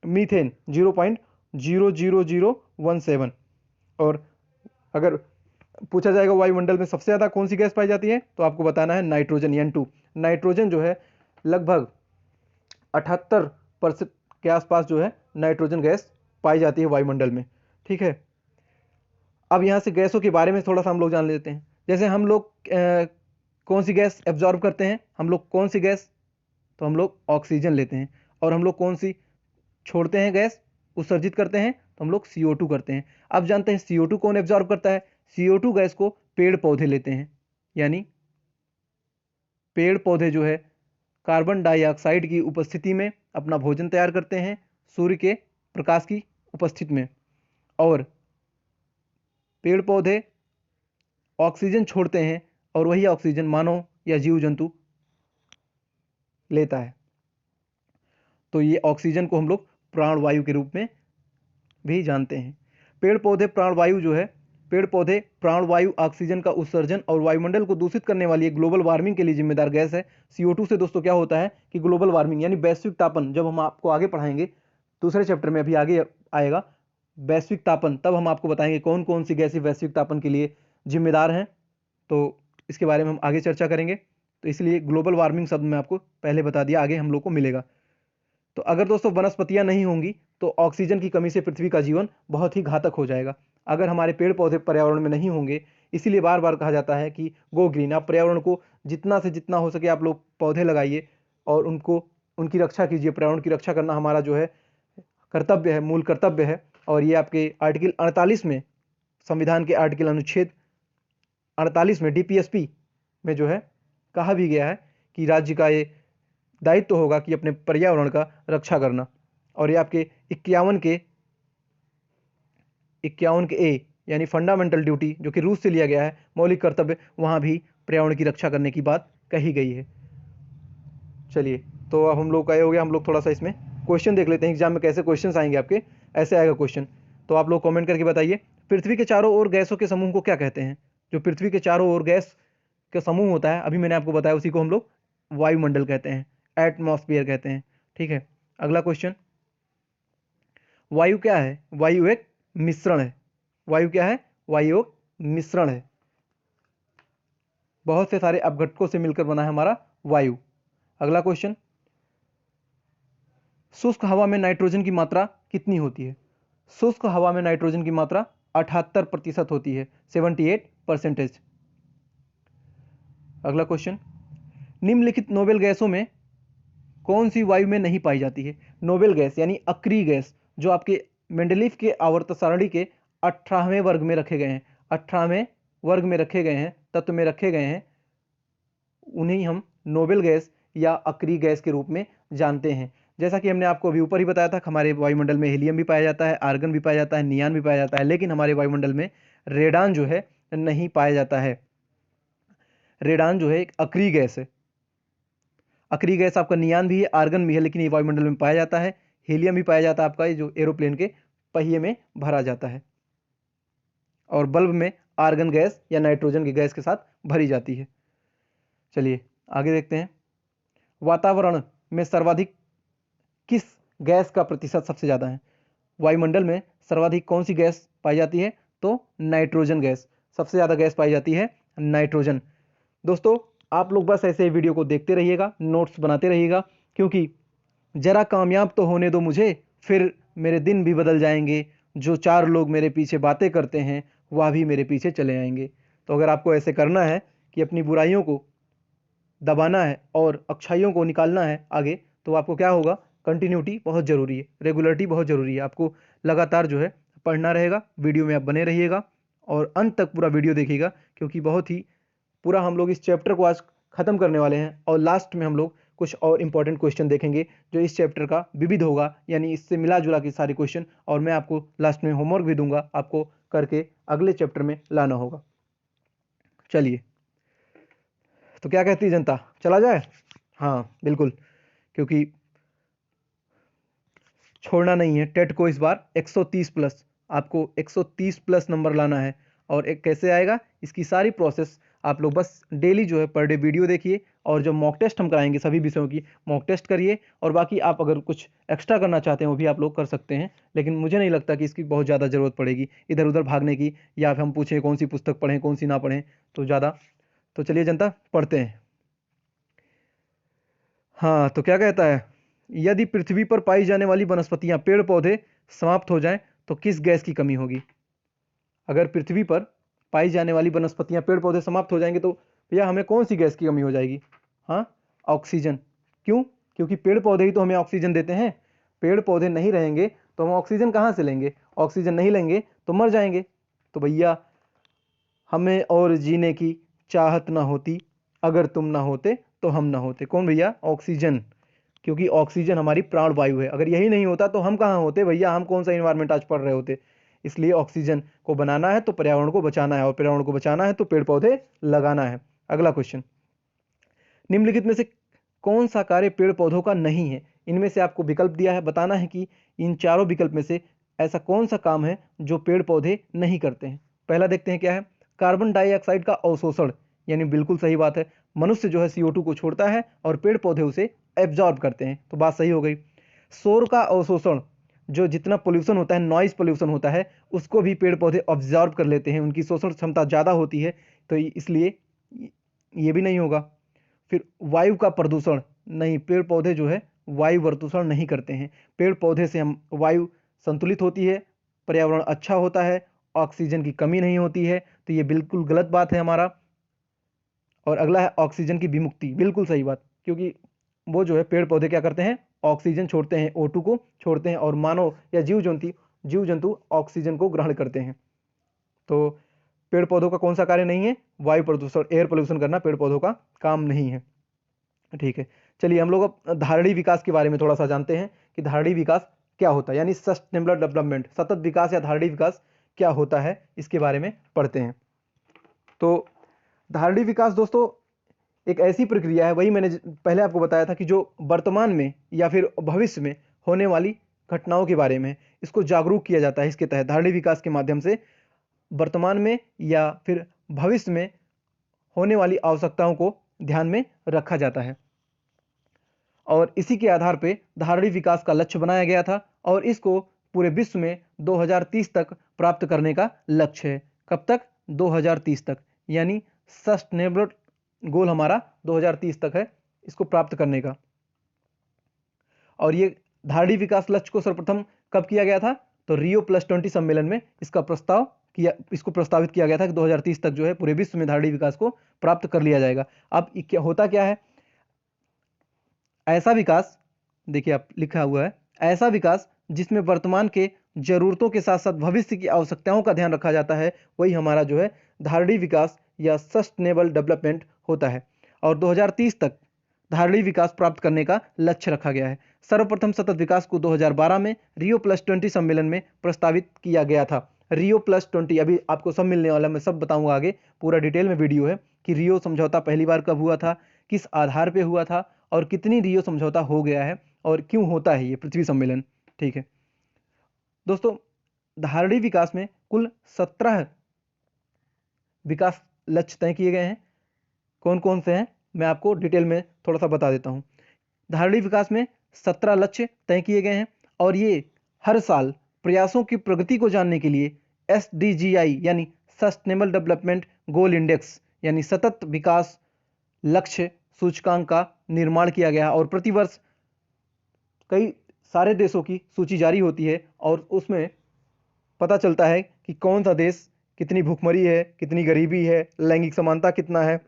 मीथेन, 0.00017। और अगर पूछा जाएगा वायुमंडल में सबसे ज़्यादा कौन सी गैस पाई जाती है, तो आपको बताना है नाइट्रोजन, N2। नाइट्रोजन जो है लगभग 78% के आसपास जो है नाइट्रोजन गैस पाई जाती है वायुमंडल में, ठीक है। अब यहाँ से गैसों के बारे में थोड़ा सा हम लोग जान लेते हैं। जैसे हम लोग कौन सी गैस एब्जॉर्ब करते हैं, हम लोग कौन सी गैस, तो हम लोग ऑक्सीजन लेते हैं। और हम लोग कौन सी छोड़ते हैं गैस, उत्सर्जित करते हैं, तो हम लोग CO2 करते हैं। अब जानते हैं CO2 कौन एब्जॉर्ब करता है? CO2 गैस को पेड़ पौधे लेते हैं, यानी पेड़ पौधे जो है कार्बन डाइऑक्साइड की उपस्थिति में अपना भोजन तैयार करते हैं, सूर्य के प्रकाश की उपस्थिति में। और पेड़ पौधे ऑक्सीजन छोड़ते हैं, और वही ऑक्सीजन मानव या जीव जंतु लेता है। तो ये ऑक्सीजन को हम लोग प्राणवायु के रूप में भी जानते हैं। पेड़ पौधे प्राणवायु जो है, पेड़ पौधे प्राणवायु ऑक्सीजन का उत्सर्जन और वायुमंडल को दूषित करने वाली एक ग्लोबल वार्मिंग के लिए जिम्मेदार गैस है। CO2 से दोस्तों क्या होता है कि ग्लोबल वार्मिंग यानी वैश्विक तापन, जब हम आपको आगे पढ़ाएंगे दूसरे चैप्टर में, अभी आगे आएगा वैश्विक तापन, तब हम आपको बताएंगे कौन कौन सी गैसें वैश्विक तापन के लिए जिम्मेदार हैं। तो इसके बारे में हम आगे चर्चा करेंगे। तो इसलिए ग्लोबल वार्मिंग शब्द मैं आपको पहले बता दिया, आगे हम लोग को मिलेगा। तो अगर दोस्तों वनस्पतियां नहीं होंगी तो ऑक्सीजन की कमी से पृथ्वी का जीवन बहुत ही घातक हो जाएगा। अगर हमारे पेड़ पौधे पर्यावरण में नहीं होंगे, इसीलिए बार बार कहा जाता है कि गो ग्रीन, आप पर्यावरण को जितना से जितना हो सके आप लोग पौधे लगाइए और उनकी रक्षा कीजिए। पर्यावरण की रक्षा करना हमारा जो है कर्तव्य है, मूल कर्तव्य है। और ये आपके आर्टिकल 48 में, संविधान के आर्टिकल अनुच्छेद 48 में, DPSP में जो है कहा भी गया है कि राज्य का ये दायित्व होगा कि अपने पर्यावरण का रक्षा करना। और ये आपके 51 के ए यानी फंडामेंटल ड्यूटी, जो कि रूस से लिया गया है, मौलिक कर्तव्य, वहाँ भी पर्यावरण की रक्षा करने की बात कही गई है। चलिए, तो अब हम लोग का ये हो गया, हम लोग थोड़ा सा इसमें क्वेश्चन देख लेते हैं, एग्जाम में कैसे क्वेश्चन आएंगे आपके। ऐसे आएगा क्वेश्चन, तो आप लोग कमेंट करके बताइए, पृथ्वी के चारों ओर गैसों के समूह को क्या कहते हैं? जो पृथ्वी के चारों ओर गैस का समूह होता है, अभी मैंने आपको बताया, उसी को हम लोग वायुमंडल कहते हैं, एटमॉस्फेयर कहते हैं, ठीक है। अगला क्वेश्चन, वायु क्या है? वायु एक मिश्रण है। वायु क्या है? वायु एक मिश्रण है, बहुत से सारे अपघटकों से मिलकर बना है हमारा वायु। अगला क्वेश्चन, शुष्क हवा में नाइट्रोजन की मात्रा कितनी होती है? शुष्क हवा में नाइट्रोजन की मात्रा 78% होती है, 78%। अगला क्वेश्चन, निम्नलिखित नोबेल गैसों में कौन सी वायु में नहीं पाई जाती है? नोबेल गैस यानी अक्रिय गैस, जो आपके मेंडलीफ के आवर्त सारणी के 18वें वर्ग में रखे गए हैं, 18वें वर्ग में रखे गए हैं, तत्व में रखे गए हैं, उन्हें हम नोबेल गैस या अक्रिय गैस के रूप में जानते हैं। जैसा कि हमने आपको अभी ऊपर ही बताया था, हमारे वायुमंडल में हीलियम भी पाया जाता है, आर्गन भी पाया जाता है, नियान भी पाया जाता है, लेकिन हमारे वायुमंडल में रेडान जो है नहीं पाया जाता है। रेडान जो है एक अक्रिय गैस है। अक्रिय गैस आपका नियान भी है, आर्गन भी है, लेकिन ये वायुमंडल में पाया जाता है। हीलियम भी पाया जाता है आपका, ये जो एरोप्लेन के पहिए में भरा जाता है, और बल्ब में आर्गन गैस या नाइट्रोजन की गैस के साथ भरी जाती है। चलिए आगे देखते हैं। वातावरण में सर्वाधिक किस गैस का प्रतिशत सबसे ज़्यादा है? वायुमंडल में सर्वाधिक कौन सी गैस पाई जाती है? तो नाइट्रोजन गैस, सबसे ज़्यादा गैस पाई जाती है नाइट्रोजन। दोस्तों आप लोग बस ऐसे वीडियो को देखते रहिएगा, नोट्स बनाते रहिएगा, क्योंकि जरा कामयाब तो होने दो मुझे, फिर मेरे दिन भी बदल जाएंगे। जो 4 लोग मेरे पीछे बातें करते हैं वह भी मेरे पीछे चले आएंगे। तो अगर आपको ऐसे करना है कि अपनी बुराइयों को दबाना है और अच्छाइयों को निकालना है आगे, तो आपको क्या होगा? कंटिन्यूटी बहुत ज़रूरी है, रेगुलरिटी बहुत ज़रूरी है। आपको लगातार जो है पढ़ना रहेगा, वीडियो में आप बने रहिएगा और अंत तक पूरा वीडियो देखिएगा, क्योंकि बहुत ही पूरा हम लोग इस चैप्टर को आज ख़त्म करने वाले हैं, और लास्ट में हम लोग कुछ और इंपॉर्टेंट क्वेश्चन देखेंगे जो इस चैप्टर का विविध होगा, यानी इससे मिला जुला के सारे क्वेश्चन, और मैं आपको लास्ट में होमवर्क भी दूंगा, आपको करके अगले चैप्टर में लाना होगा। चलिए, तो क्या कहती है जनता, चला जाए? हाँ बिल्कुल, क्योंकि छोड़ना नहीं है। टेट को इस बार 130 प्लस, आपको 130 प्लस नंबर लाना है। और एक कैसे आएगा, इसकी सारी प्रोसेस आप लोग बस डेली जो है पर डे वीडियो देखिए, और जो मॉक टेस्ट हम कराएंगे सभी विषयों की मॉक टेस्ट करिए, और बाकी आप अगर कुछ एक्स्ट्रा करना चाहते हैं वो भी आप लोग कर सकते हैं, लेकिन मुझे नहीं लगता कि इसकी बहुत ज़्यादा ज़रूरत पड़ेगी इधर उधर भागने की, या फिर हम पूछें कौन सी पुस्तक पढ़ें कौन सी ना पढ़ें तो ज़्यादा। तो चलिए जनता पढ़ते हैं। हाँ तो क्या कहता है, यदि पृथ्वी पर पाई जाने वाली वनस्पतियां पेड़ पौधे समाप्त हो जाएं तो किस गैस की कमी होगी? अगर पृथ्वी पर पाई जाने वाली वनस्पतियां पेड़ पौधे समाप्त हो जाएंगे तो भैया हमें कौन सी गैस की कमी हो जाएगी? हाँ, ऑक्सीजन। क्यों? क्योंकि पेड़ पौधे ही तो हमें ऑक्सीजन देते हैं। पेड़ पौधे नहीं रहेंगे तो हम ऑक्सीजन कहाँ से लेंगे? ऑक्सीजन नहीं लेंगे तो मर जाएंगे। तो भैया हमें और जीने की चाहत ना होती, अगर तुम ना होते तो हम ना होते। कौन भैया? ऑक्सीजन। क्योंकि ऑक्सीजन हमारी प्राण वायु है, अगर यही नहीं होता तो हम कहाँ होते भैया? हम कौन सा इन्वायरमेंट आज पढ़ रहे होते? इसलिए ऑक्सीजन को बनाना है तो पर्यावरण को बचाना है, और पर्यावरण को बचाना है तो पेड़ पौधे लगाना है। अगला क्वेश्चन, निम्नलिखित में से कौन सा कार्य पेड़ पौधों का नहीं है? इनमें से आपको विकल्प दिया है, बताना है कि इन चारों विकल्प में से ऐसा कौन सा काम है जो पेड़ पौधे नहीं करते हैं। पहला देखते हैं क्या है, कार्बन डाइऑक्साइड का अवशोषण, यानी बिल्कुल सही बात है, मनुष्य जो है CO2 को छोड़ता है और पेड़ पौधे उसे एब्जॉर्ब करते हैं, तो बात सही हो गई। शोर का अवशोषण, जो जितना पोल्यूशन होता है, नॉइज पोल्यूशन होता है, उसको भी पेड़ पौधे ऑब्जॉर्ब कर लेते हैं, उनकी शोषण क्षमता ज़्यादा होती है, तो इसलिए ये भी नहीं होगा। फिर वायु का प्रदूषण, नहीं, पेड़ पौधे जो है वायु प्रदूषण नहीं करते हैं। पेड़ पौधे से हम वायु संतुलित होती है, पर्यावरण अच्छा होता है, ऑक्सीजन की कमी नहीं होती है, तो ये बिल्कुल गलत बात है हमारा। और अगला है ऑक्सीजन की विमुक्ति, बिल्कुल सही बात, क्योंकि वो जो है पेड़ पौधे क्या करते हैं? ऑक्सीजन छोड़ते हैं, O2 को छोड़ते हैं, और मानव या जीव जंतु ऑक्सीजन को ग्रहण करते हैं। तो पेड़ पौधों का कौन सा कार्य नहीं है? वायु प्रदूषण, एयर पोल्यूशन करना पेड़ पौधों का काम नहीं है। ठीक है, चलिए हम लोग अब धारणीय विकास के बारे में थोड़ा सा जानते हैं कि धारणीय विकास क्या होता है, यानी सस्टेनेबल डेवलपमेंट, सतत विकास या धारणीय विकास क्या होता है, इसके बारे में पढ़ते हैं। तो धारणीय विकास दोस्तों एक ऐसी प्रक्रिया है, वही मैंने पहले आपको बताया था, कि जो वर्तमान में या फिर भविष्य में होने वाली घटनाओं के बारे में इसको जागरूक किया जाता है। इसके तहत धारणीय विकास के माध्यम से वर्तमान में या फिर भविष्य में होने वाली आवश्यकताओं को ध्यान में रखा जाता है, और इसी के आधार पर धारणीय विकास का लक्ष्य बनाया गया था, और इसको पूरे विश्व में 2030 तक प्राप्त करने का लक्ष्य है। कब तक? 2030 तक, यानी सस्टेनेबल गोल हमारा 2030 तक है इसको प्राप्त करने का। और ये धारणीय विकास लक्ष्य को सर्वप्रथम कब किया गया था? तो Rio+20 सम्मेलन में इसको प्रस्तावित किया गया था कि 2030 तक जो है पूरे विश्व में धारणीय विकास को प्राप्त कर लिया जाएगा। अब क्या होता क्या है, ऐसा विकास, देखिए आप लिखा हुआ है, ऐसा विकास जिसमें वर्तमान के जरूरतों के साथ साथ भविष्य की आवश्यकताओं का ध्यान रखा जाता है, वही हमारा जो है धारणीय विकास या सस्टेनेबल डेवलपमेंट होता है। और 2030 तक धारणीय विकास प्राप्त करने का लक्ष्य रखा गया है। सर्वप्रथम सतत विकास को 2012 में रियो प्लस 20 सम्मेलन में प्रस्तावित किया गया था। रियो प्लस 20 अभी आपको सब मिलने वाला, मैं सब बताऊंगा आगे, पूरा डिटेल में वीडियो है कि रियो समझौता पहली बार कब हुआ था, किस आधार पे हुआ था और कितनी रियो समझौता हो गया है और क्यों होता है ये पृथ्वी सम्मेलन। ठीक है दोस्तों, धारणीय विकास में कुल 17 विकास लक्ष्य तय किए गए हैं। कौन कौन से हैं मैं आपको डिटेल में थोड़ा सा बता देता हूं। धारणीय विकास में 17 लक्ष्य तय किए गए हैं और ये हर साल प्रयासों की प्रगति को जानने के लिए SDGI यानी सस्टेनेबल डेवलपमेंट गोल इंडेक्स यानी सतत विकास लक्ष्य सूचकांक का निर्माण किया गया और प्रतिवर्ष कई सारे देशों की सूची जारी होती है और उसमें पता चलता है कि कौन सा देश कितनी भूखमरी है, कितनी गरीबी है, लैंगिक समानता कितना है।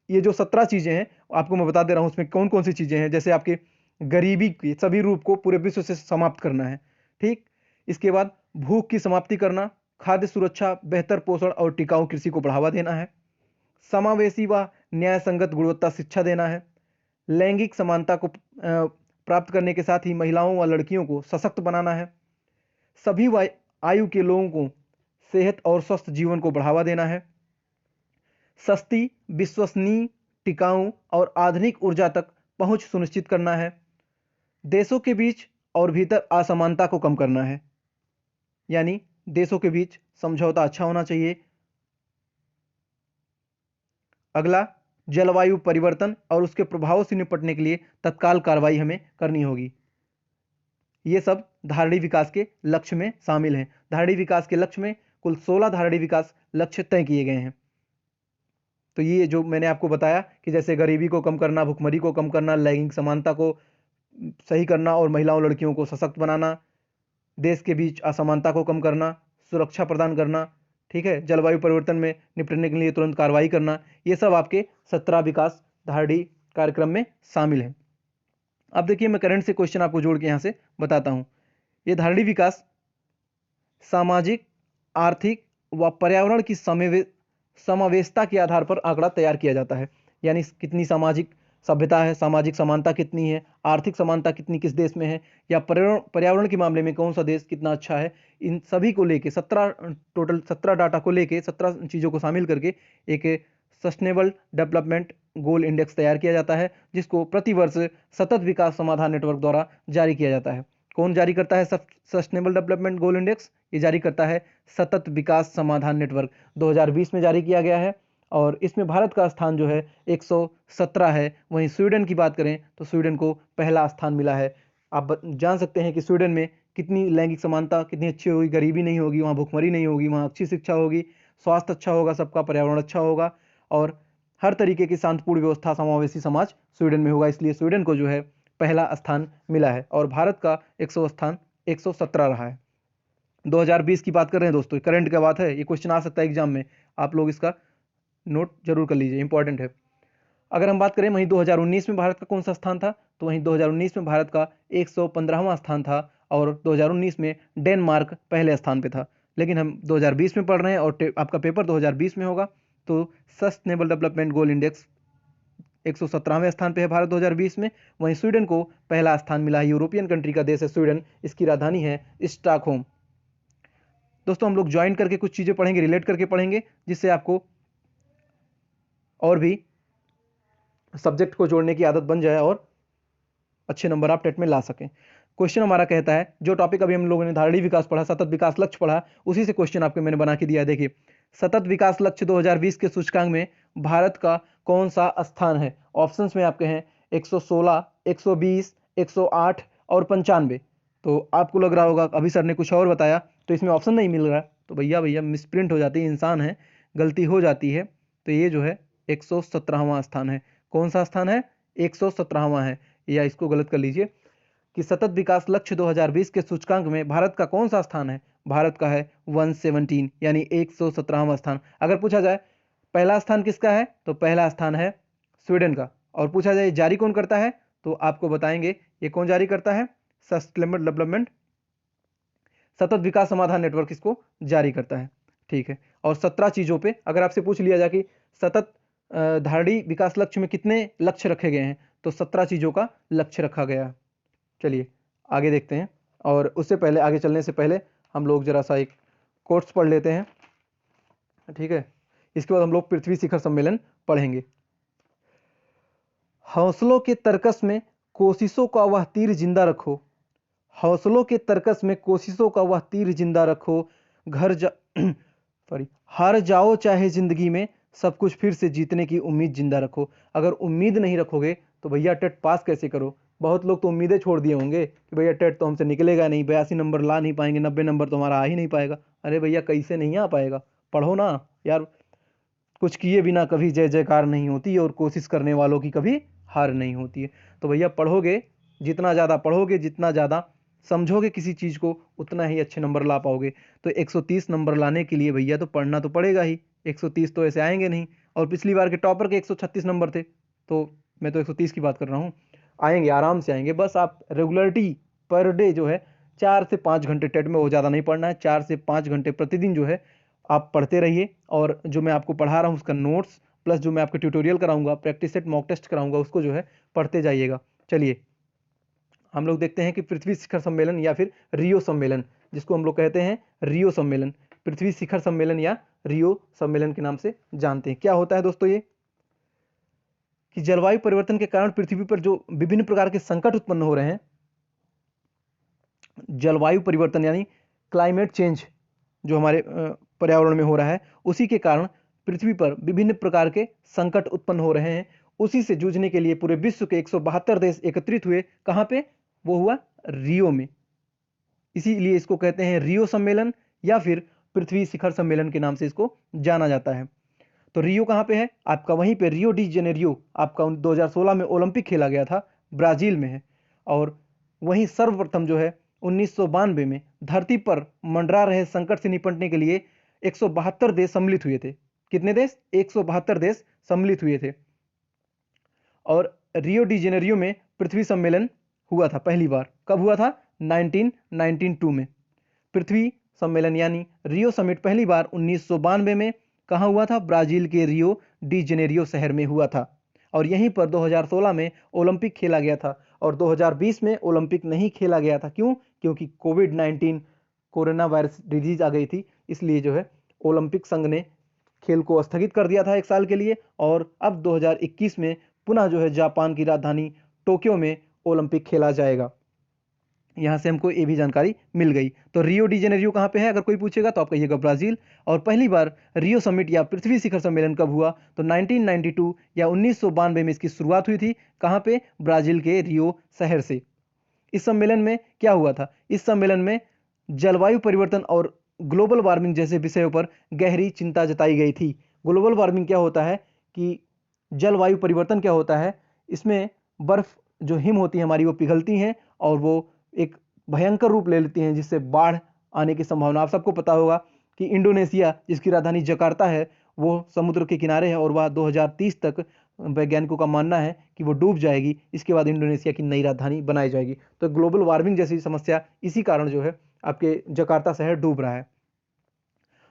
ये जो 17 चीज़ें हैं आपको मैं बता दे रहा हूँ उसमें कौन कौन सी चीज़ें हैं। जैसे आपके गरीबी के सभी रूप को पूरे विश्व से समाप्त करना है। ठीक, इसके बाद भूख की समाप्ति करना, खाद्य सुरक्षा, बेहतर पोषण और टिकाऊ कृषि को बढ़ावा देना है, समावेशी व न्याय संगत गुणवत्ता शिक्षा देना है, लैंगिक समानता को प्राप्त करने के साथ ही महिलाओं व लड़कियों को सशक्त बनाना है, सभी आयु के लोगों को सेहत और स्वस्थ जीवन को बढ़ावा देना है, सस्ती, विश्वसनीय, टिकाऊ और आधुनिक ऊर्जा तक पहुंच सुनिश्चित करना है, देशों के बीच और भीतर असमानता को कम करना है, यानी देशों के बीच समझौता अच्छा होना चाहिए। अगला, जलवायु परिवर्तन और उसके प्रभावों से निपटने के लिए तत्काल कार्रवाई हमें करनी होगी। ये सब धारणीय विकास के लक्ष्य में शामिल हैं। धारणीय विकास के लक्ष्य में कुल 16 धारणीय विकास लक्ष्य तय किए गए हैं। तो ये जो मैंने आपको बताया कि जैसे गरीबी को कम करना, भुखमरी को कम करना, लैंगिक समानता को सही करना और महिलाओं लड़कियों को सशक्त बनाना, देश के बीच असमानता को कम करना, सुरक्षा प्रदान करना, ठीक है, जलवायु परिवर्तन में निपटने के लिए तुरंत कार्रवाई करना, ये सब आपके 17 विकास धारणीय कार्यक्रम में शामिल है। अब देखिए मैं करंट से क्वेश्चन आपको जोड़ के यहाँ से बताता हूँ। ये धारणीय विकास सामाजिक, आर्थिक व पर्यावरण की समावेशता के आधार पर आंकड़ा तैयार किया जाता है। यानी कितनी सामाजिक सभ्यता है, सामाजिक समानता कितनी है, आर्थिक समानता कितनी किस देश में है, या पर्यावरण के मामले में कौन सा देश कितना अच्छा है, इन सभी को लेके 17 डाटा को लेके 17 चीज़ों को शामिल करके एक सस्टेनेबल डेवलपमेंट गोल इंडेक्स तैयार किया जाता है, जिसको प्रतिवर्ष सतत विकास समाधान नेटवर्क द्वारा जारी किया जाता है। कौन जारी करता है सस्टेनेबल डेवलपमेंट गोल इंडेक्स? ये जारी करता है सतत विकास समाधान नेटवर्क। 2020 में जारी किया गया है और इसमें भारत का स्थान जो है 117 है। वहीं स्वीडन की बात करें तो स्वीडन को पहला स्थान मिला है। आप जान सकते हैं कि स्वीडन में कितनी लैंगिक समानता कितनी अच्छी होगी, गरीबी नहीं होगी, वहाँ भुखमरी नहीं होगी, वहाँ अच्छी शिक्षा होगी, स्वास्थ्य अच्छा होगा, सबका पर्यावरण अच्छा होगा और हर तरीके की शांतिपूर्ण व्यवस्था, समावेशी समाज स्वीडन में होगा। इसलिए स्वीडन को जो है पहला स्थान मिला है और भारत का 100 स्थान 117 रहा है। 2020 की बात कर रहे हैं दोस्तों, करंट का बात है, ये क्वेश्चन आ सकता है एग्जाम में, आप लोग इसका नोट जरूर कर लीजिए, इंपॉर्टेंट है। अगर हम बात करें वहीं 2019 में भारत का कौन सा स्थान था, तो वहीं 2019 में भारत का 115वां स्थान था और 2019 में डेनमार्क पहले स्थान पे था। लेकिन हम 2020 में पढ़ रहे हैं और आपका पेपर 2020 में होगा, तो सस्टेनेबल डेवलपमेंट गोल इंडेक्स 117वें स्थान पे है भारत 2020 में। वहीं स्वीडन को पहला स्थान मिला है। यूरोपियन कंट्री का देश है स्वीडन, इसकी राजधानी है स्टॉकहोम। दोस्तों हम लोग ज्वाइन करके कुछ चीज़ें पढ़ेंगे, रिलेट करके पढ़ेंगे, जिससे आपको और भी सब्जेक्ट को जोड़ने की आदत बन जाए और अच्छे नंबर आप टेट में ला सकें। क्वेश्चन हमारा कहता है, जो टॉपिक अभी हम लोगों ने धारणीय विकास पढ़ा, सतत विकास लक्ष्य पढ़ा, उसी से क्वेश्चन आपको मैंने बना के दिया है। देखिए, सतत विकास लक्ष्य 2020 के सूचकांक में भारत का कौन सा स्थान है? ऑप्शंस में आपके हैं 116, 120, 108 और 95। तो आपको लग रहा होगा अभी सर ने कुछ और बताया तो इसमें ऑप्शन नहीं मिल रहा, तो भैया मिसप्रिंट हो जाती है, इंसान है, गलती हो जाती है। तो ये जो है 117वां स्थान है। कौन सा स्थान है? 117वां है, या इसको गलत कर लीजिए कि सतत विकास लक्ष्य 2020 के सूचकांक में भारत का कौन सा स्थान है? भारत का है 117, यानी 117वां स्थान। अगर पूछा जाए पहला स्थान किसका है, तो पहला स्थान है स्वीडन का। और पूछा जाए जारी कौन करता है, तो आपको बताएंगे ये कौन जारी करता है, सस्टेनेबल डेवलपमेंट सतत विकास समाधान नेटवर्क इसको जारी करता है। ठीक है, और 17 चीज़ों पे अगर आपसे पूछ लिया जाए कि सतत धारणीय विकास लक्ष्य में कितने लक्ष्य रखे गए हैं, तो 17 चीज़ों का लक्ष्य रखा गया है। चलिए आगे देखते हैं, और उससे पहले आगे चलने से पहले हम लोग जरा सा एक कोट्स पढ़ लेते हैं, ठीक है। इसके बाद हम लोग पृथ्वी शिखर सम्मेलन पढ़ेंगे। हौसलों के तर्कस में कोशिशों का वह तीर जिंदा रखो, हौसलों के तर्कस में कोशिशों का वह तीर जिंदा रखो, घर जा सॉरी हार जाओ चाहे जिंदगी में, सब कुछ फिर से जीतने की उम्मीद जिंदा रखो। अगर उम्मीद नहीं रखोगे तो भैया टेट पास कैसे करो। बहुत लोग तो उम्मीदें छोड़ दिए होंगे कि भैया टेट तो हमसे निकलेगा नहीं, 82 नंबर ला नहीं पाएंगे, 90 नंबर तो हमारा आ ही नहीं पाएगा। अरे भैया कैसे नहीं आ पाएगा, पढ़ो ना यार। कुछ किए बिना कभी जय जयकार नहीं होती, और कोशिश करने वालों की कभी हार नहीं होती है। तो भैया पढ़ोगे, जितना ज़्यादा पढ़ोगे, जितना ज़्यादा समझोगे किसी चीज़ को, उतना ही अच्छे नंबर ला पाओगे। तो 130 नंबर लाने के लिए भैया तो पढ़ना तो पड़ेगा ही। 130 तो ऐसे आएंगे नहीं, और पिछली बार के टॉपर के 136 नंबर थे, तो मैं तो 130 की बात कर रहा हूँ। आएंगे, आराम से आएंगे। बस आप रेगुलरिटी पर डे जो है 4 से 5 घंटे टेट में, वो ज़्यादा नहीं पढ़ना है, 4 से 5 घंटे प्रतिदिन जो है आप पढ़ते रहिए। और जो मैं आपको पढ़ा रहा हूँ उसका नोट्स प्लस जो मैं आपको ट्यूटोरियल कराऊंगा, प्रैक्टिस सेट मॉक टेस्ट कराऊंगा, उसको जो है पढ़ते जाइएगा। चलिए हम लोग देखते हैं कि पृथ्वी शिखर सम्मेलन या फिर रियो सम्मेलन, जिसको हम लोग कहते हैं रियो सम्मेलन, पृथ्वी शिखर सम्मेलन या रियो सम्मेलन के नाम से जानते हैं। क्या होता है दोस्तों ये, कि जलवायु परिवर्तन के कारण पृथ्वी पर जो विभिन्न प्रकार के संकट उत्पन्न हो रहे हैं, जलवायु परिवर्तन यानी क्लाइमेट चेंज जो हमारे पर्यावरण में हो रहा है, उसी के कारण पृथ्वी पर विभिन्न प्रकार के संकट उत्पन्न हो रहे हैं। उसी से जूझने के लिए पूरे विश्व के 172 देश एकत्रित हुए। कहाँ पे, वो हुआ रियो में। इसीलिए इसको कहते हैं रियो सम्मेलन या फिर पृथ्वी शिखर सम्मेलन के नाम से इसको जाना जाता है। तो रियो कहाँ पे है आपका, वहीं पे रियो डी जेनेरियो आपका 2016 में ओलंपिक खेला गया था, ब्राजील में है। और वहीं सर्वप्रथम जो है 1992 में धरती पर मंडरा रहे संकट से निपटने के लिए 172 देश सम्मिलित हुए थे। कितने देश, 172 देश सम्मिलित हुए थे। और रियो डी जेनेरियो में पृथ्वी सम्मेलन हुआ था पहली बार। कब हुआ था, 1992 में। पृथ्वी सम्मेलन यानी रियो समिट पहली बार 1992 में कहाँ हुआ था, ब्राजील के रियो डी जेनेरियो शहर में हुआ था। और यहीं पर 2016 में ओलंपिक खेला गया था। और 2020 में ओलंपिक नहीं खेला गया था, क्यों, क्योंकि कोविड-19 कोरोना वायरस डिजीज आ गई थी, इसलिए जो है ओलंपिक संघ ने खेल को स्थगित कर दिया था 1 साल के लिए। और अब 2021 में पुनः जो है जापान की राजधानी टोक्यो में ओलंपिक खेला जाएगा। यहाँ से हमको ये भी जानकारी मिल गई। तो रियो डी जेनेरियो कहाँ पे है, अगर कोई पूछेगा तो आप कहिएगा ब्राजील। और पहली बार रियो समिट या पृथ्वी शिखर सम्मेलन कब हुआ, तो 1992 या 1992 में इसकी शुरुआत हुई थी। कहाँ पे, ब्राजील के रियो शहर से। इस सम्मेलन में क्या हुआ था, इस सम्मेलन में जलवायु परिवर्तन और ग्लोबल वार्मिंग जैसे विषयों पर गहरी चिंता जताई गई थी। ग्लोबल वार्मिंग क्या होता है, कि जलवायु परिवर्तन क्या होता है, इसमें बर्फ जो हिम होती है हमारी, वो पिघलती हैं और वो एक भयंकर रूप ले लेती हैं, जिससे बाढ़ आने की संभावना। आप सबको पता होगा कि इंडोनेशिया, जिसकी राजधानी जकार्ता है, वो समुद्र के किनारे है और वह 2030 तक वैज्ञानिकों का मानना है कि वो डूब जाएगी। इसके बाद इंडोनेशिया की नई राजधानी बनाई जाएगी। तो ग्लोबल वार्मिंग जैसी समस्या इसी कारण जो है आपके जकार्ता शहर डूब रहा है।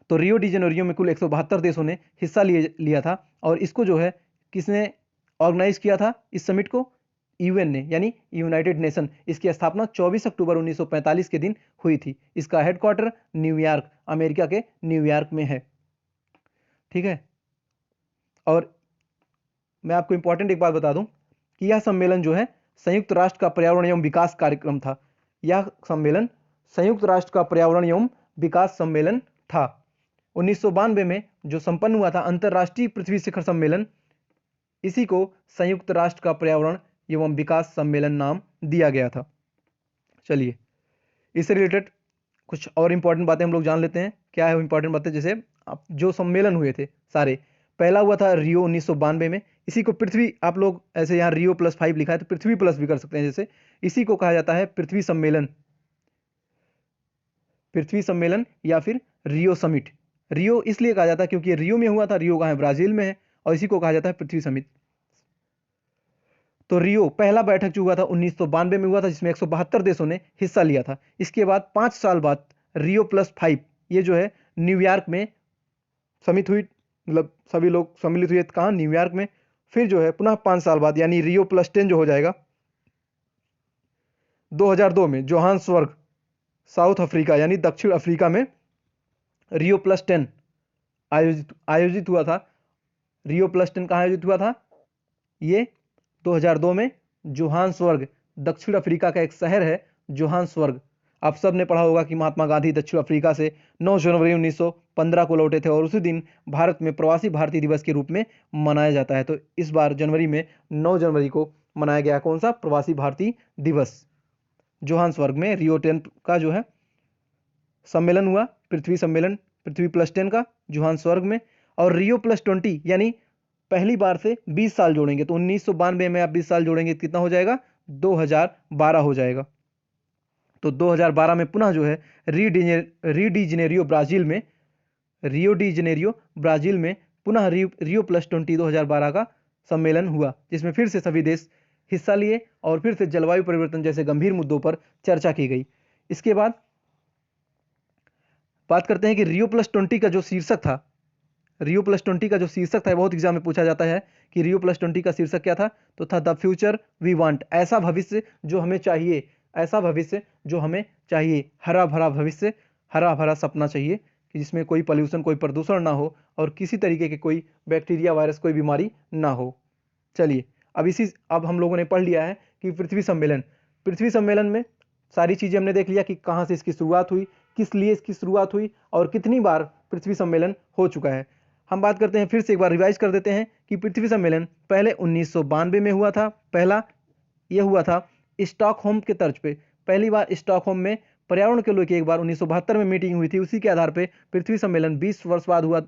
तो रियो डी जेनेरियो में कुल 172 देशों ने हिस्सा लिया था। और इसको जो है किसने ऑर्गेनाइज किया था, इस समिट को, यूएन ने, यानी यूनाइटेड नेशन। इसकी स्थापना 24 अक्टूबर 1945 के दिन हुई थी। इसका हेडक्वार्टर न्यूयॉर्क, अमेरिका के न्यूयॉर्क में है, ठीक है। और मैं आपको इंपॉर्टेंट एक बात बता दूं कि यह सम्मेलन जो है संयुक्त राष्ट्र का पर्यावरण एवं विकास कार्यक्रम था। यह सम्मेलन संयुक्त राष्ट्र का पर्यावरण एवं विकास सम्मेलन था। 1992 में जो संपन्न हुआ था अंतरराष्ट्रीय पृथ्वी शिखर सम्मेलन, इसी को संयुक्त राष्ट्र का पर्यावरण एवं विकास सम्मेलन नाम दिया गया था। चलिए इससे रिलेटेड कुछ और इंपॉर्टेंट बातें हम लोग जान लेते हैं। क्या है वो इंपॉर्टेंट बातें, जैसे जो सम्मेलन हुए थे सारे, पहला हुआ था रियो 1992 में। इसी को पृथ्वी, आप लोग ऐसे यहाँ रियो +5 लिखा है तो पृथ्वी प्लस भी कर सकते हैं, जैसे इसी को कहा जाता है पृथ्वी सम्मेलन, पृथ्वी सम्मेलन या फिर रियो समिट। रियो इसलिए कहा जाता है क्योंकि रियो में हुआ था, रियो कहाँ है, ब्राजील में है, और इसी को कहा जाता है पृथ्वी समिट। तो रियो पहला बैठक जो हुआ था 1992 में हुआ था, जिसमें 172 देशों ने हिस्सा लिया था। इसके बाद 5 साल बाद रियो +5 ये जो है न्यूयॉर्क में समिट हुई, मतलब सभी लोग सम्मिलित हुए कहाँ, न्यूयॉर्क में। फिर जो है पुनः 5 साल बाद यानी रियो +10 जो हो जाएगा 2002 में जोहान्सबर्ग साउथ अफ्रीका यानी दक्षिण अफ्रीका में Rio+10 आयोजित हुआ था। Rio+10 कहाँ आयोजित हुआ था? ये 2002 में जोहान्सबर्ग, दक्षिण अफ्रीका का एक शहर है जोहान्सबर्ग। आप सब ने पढ़ा होगा कि महात्मा गांधी दक्षिण अफ्रीका से 9 जनवरी 1915 को लौटे थे और उसी दिन भारत में प्रवासी भारतीय दिवस के रूप में मनाया जाता है। तो इस बार जनवरी में 9 जनवरी को मनाया गया कौन सा? प्रवासी भारतीय दिवस। जोहान्सबर्ग में Rio+10 का जो है सम्मेलन हुआ, पृथ्वी सम्मेलन, पृथ्वी+10 का जोहान्सबर्ग में। और Rio+20 यानी पहली बार से 20 साल जोड़ेंगे तो 1992 में आप 20 साल जोड़ेंगे तो कितना हो जाएगा? 2012 हो जाएगा। तो 2012 में पुनः जो है री डी जेनेरियो ब्राजील में, रियो डी जेनेरियो ब्राजील में पुनः Rio+20 2012 का सम्मेलन हुआ, जिसमें फिर से सभी देश हिस्सा लिए और फिर से जलवायु परिवर्तन जैसे गंभीर मुद्दों पर चर्चा की गई। इसके बाद बात करते हैं कि Rio+20 का जो शीर्षक था, Rio+20 का जो शीर्षक था बहुत एग्जाम में पूछा जाता है कि Rio+20 का शीर्षक क्या था? तो था द फ्यूचर वी वांट, ऐसा भविष्य जो हमें चाहिए, ऐसा भविष्य जो हमें चाहिए, हरा भरा भविष्य, हरा भरा सपना चाहिए कि जिसमें कोई पॉल्यूशन, कोई प्रदूषण ना हो और किसी तरीके के कोई बैक्टीरिया, वायरस, कोई बीमारी ना हो। चलिए अब हम लोगों ने पढ़ लिया है कि पृथ्वी सम्मेलन में सारी चीज़ें हमने देख लिया कि कहाँ से इसकी शुरुआत हुई, किस लिए इसकी शुरुआत हुई और कितनी बार पृथ्वी सम्मेलन हो चुका है। हम बात करते हैं, फिर से एक बार रिवाइज कर देते हैं कि पृथ्वी सम्मेलन पहले 1992 में हुआ था। पहला यह हुआ था स्टॉकहोम के तर्ज पे, पहली बार स्टॉकहोम में पर्यावरण के लेकर एक बार 1972 में मीटिंग हुई थी। उसी के आधार पे पृथ्वी सम्मेलन 20 वर्ष बाद हुआ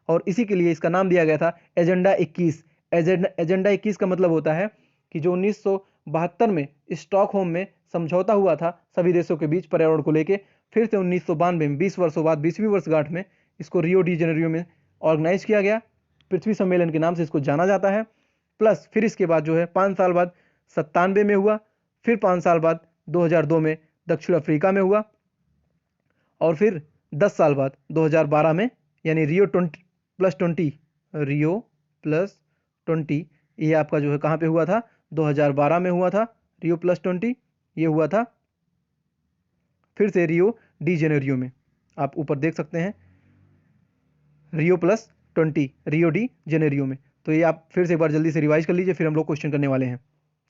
और इसी के लिए इसका नाम दिया गया था एजेंडा 21। एजेंडा 21 का मतलब होता है कि जो 1972 में स्टॉकहोम में समझौता हुआ था सभी देशों के बीच पर्यावरण को लेकर, फिर से 1992 में 20 वर्षों बाद 20वीं वर्षगांठ में इसको रियो डी जेनेरियो में ऑर्गेनाइज किया गया। पृथ्वी सम्मेलन के नाम से इसको जाना जाता है। प्लस फिर इसके बाद जो है 5 साल बाद 97 में हुआ, फिर 5 साल बाद 2002 में दक्षिण अफ्रीका में हुआ और फिर 10 साल बाद 2012 में यानी Rio+20 ये आपका जो है कहाँ पे हुआ था? 2012 में हुआ था Rio+20, ये हुआ था फिर से रियो डी जेनेरियो में। आप ऊपर देख सकते हैं Rio+20 रियो डी जेनेरियो में। तो ये आप फिर से एक बार जल्दी से रिवाइज कर लीजिए, फिर हम लोग क्वेश्चन करने वाले हैं।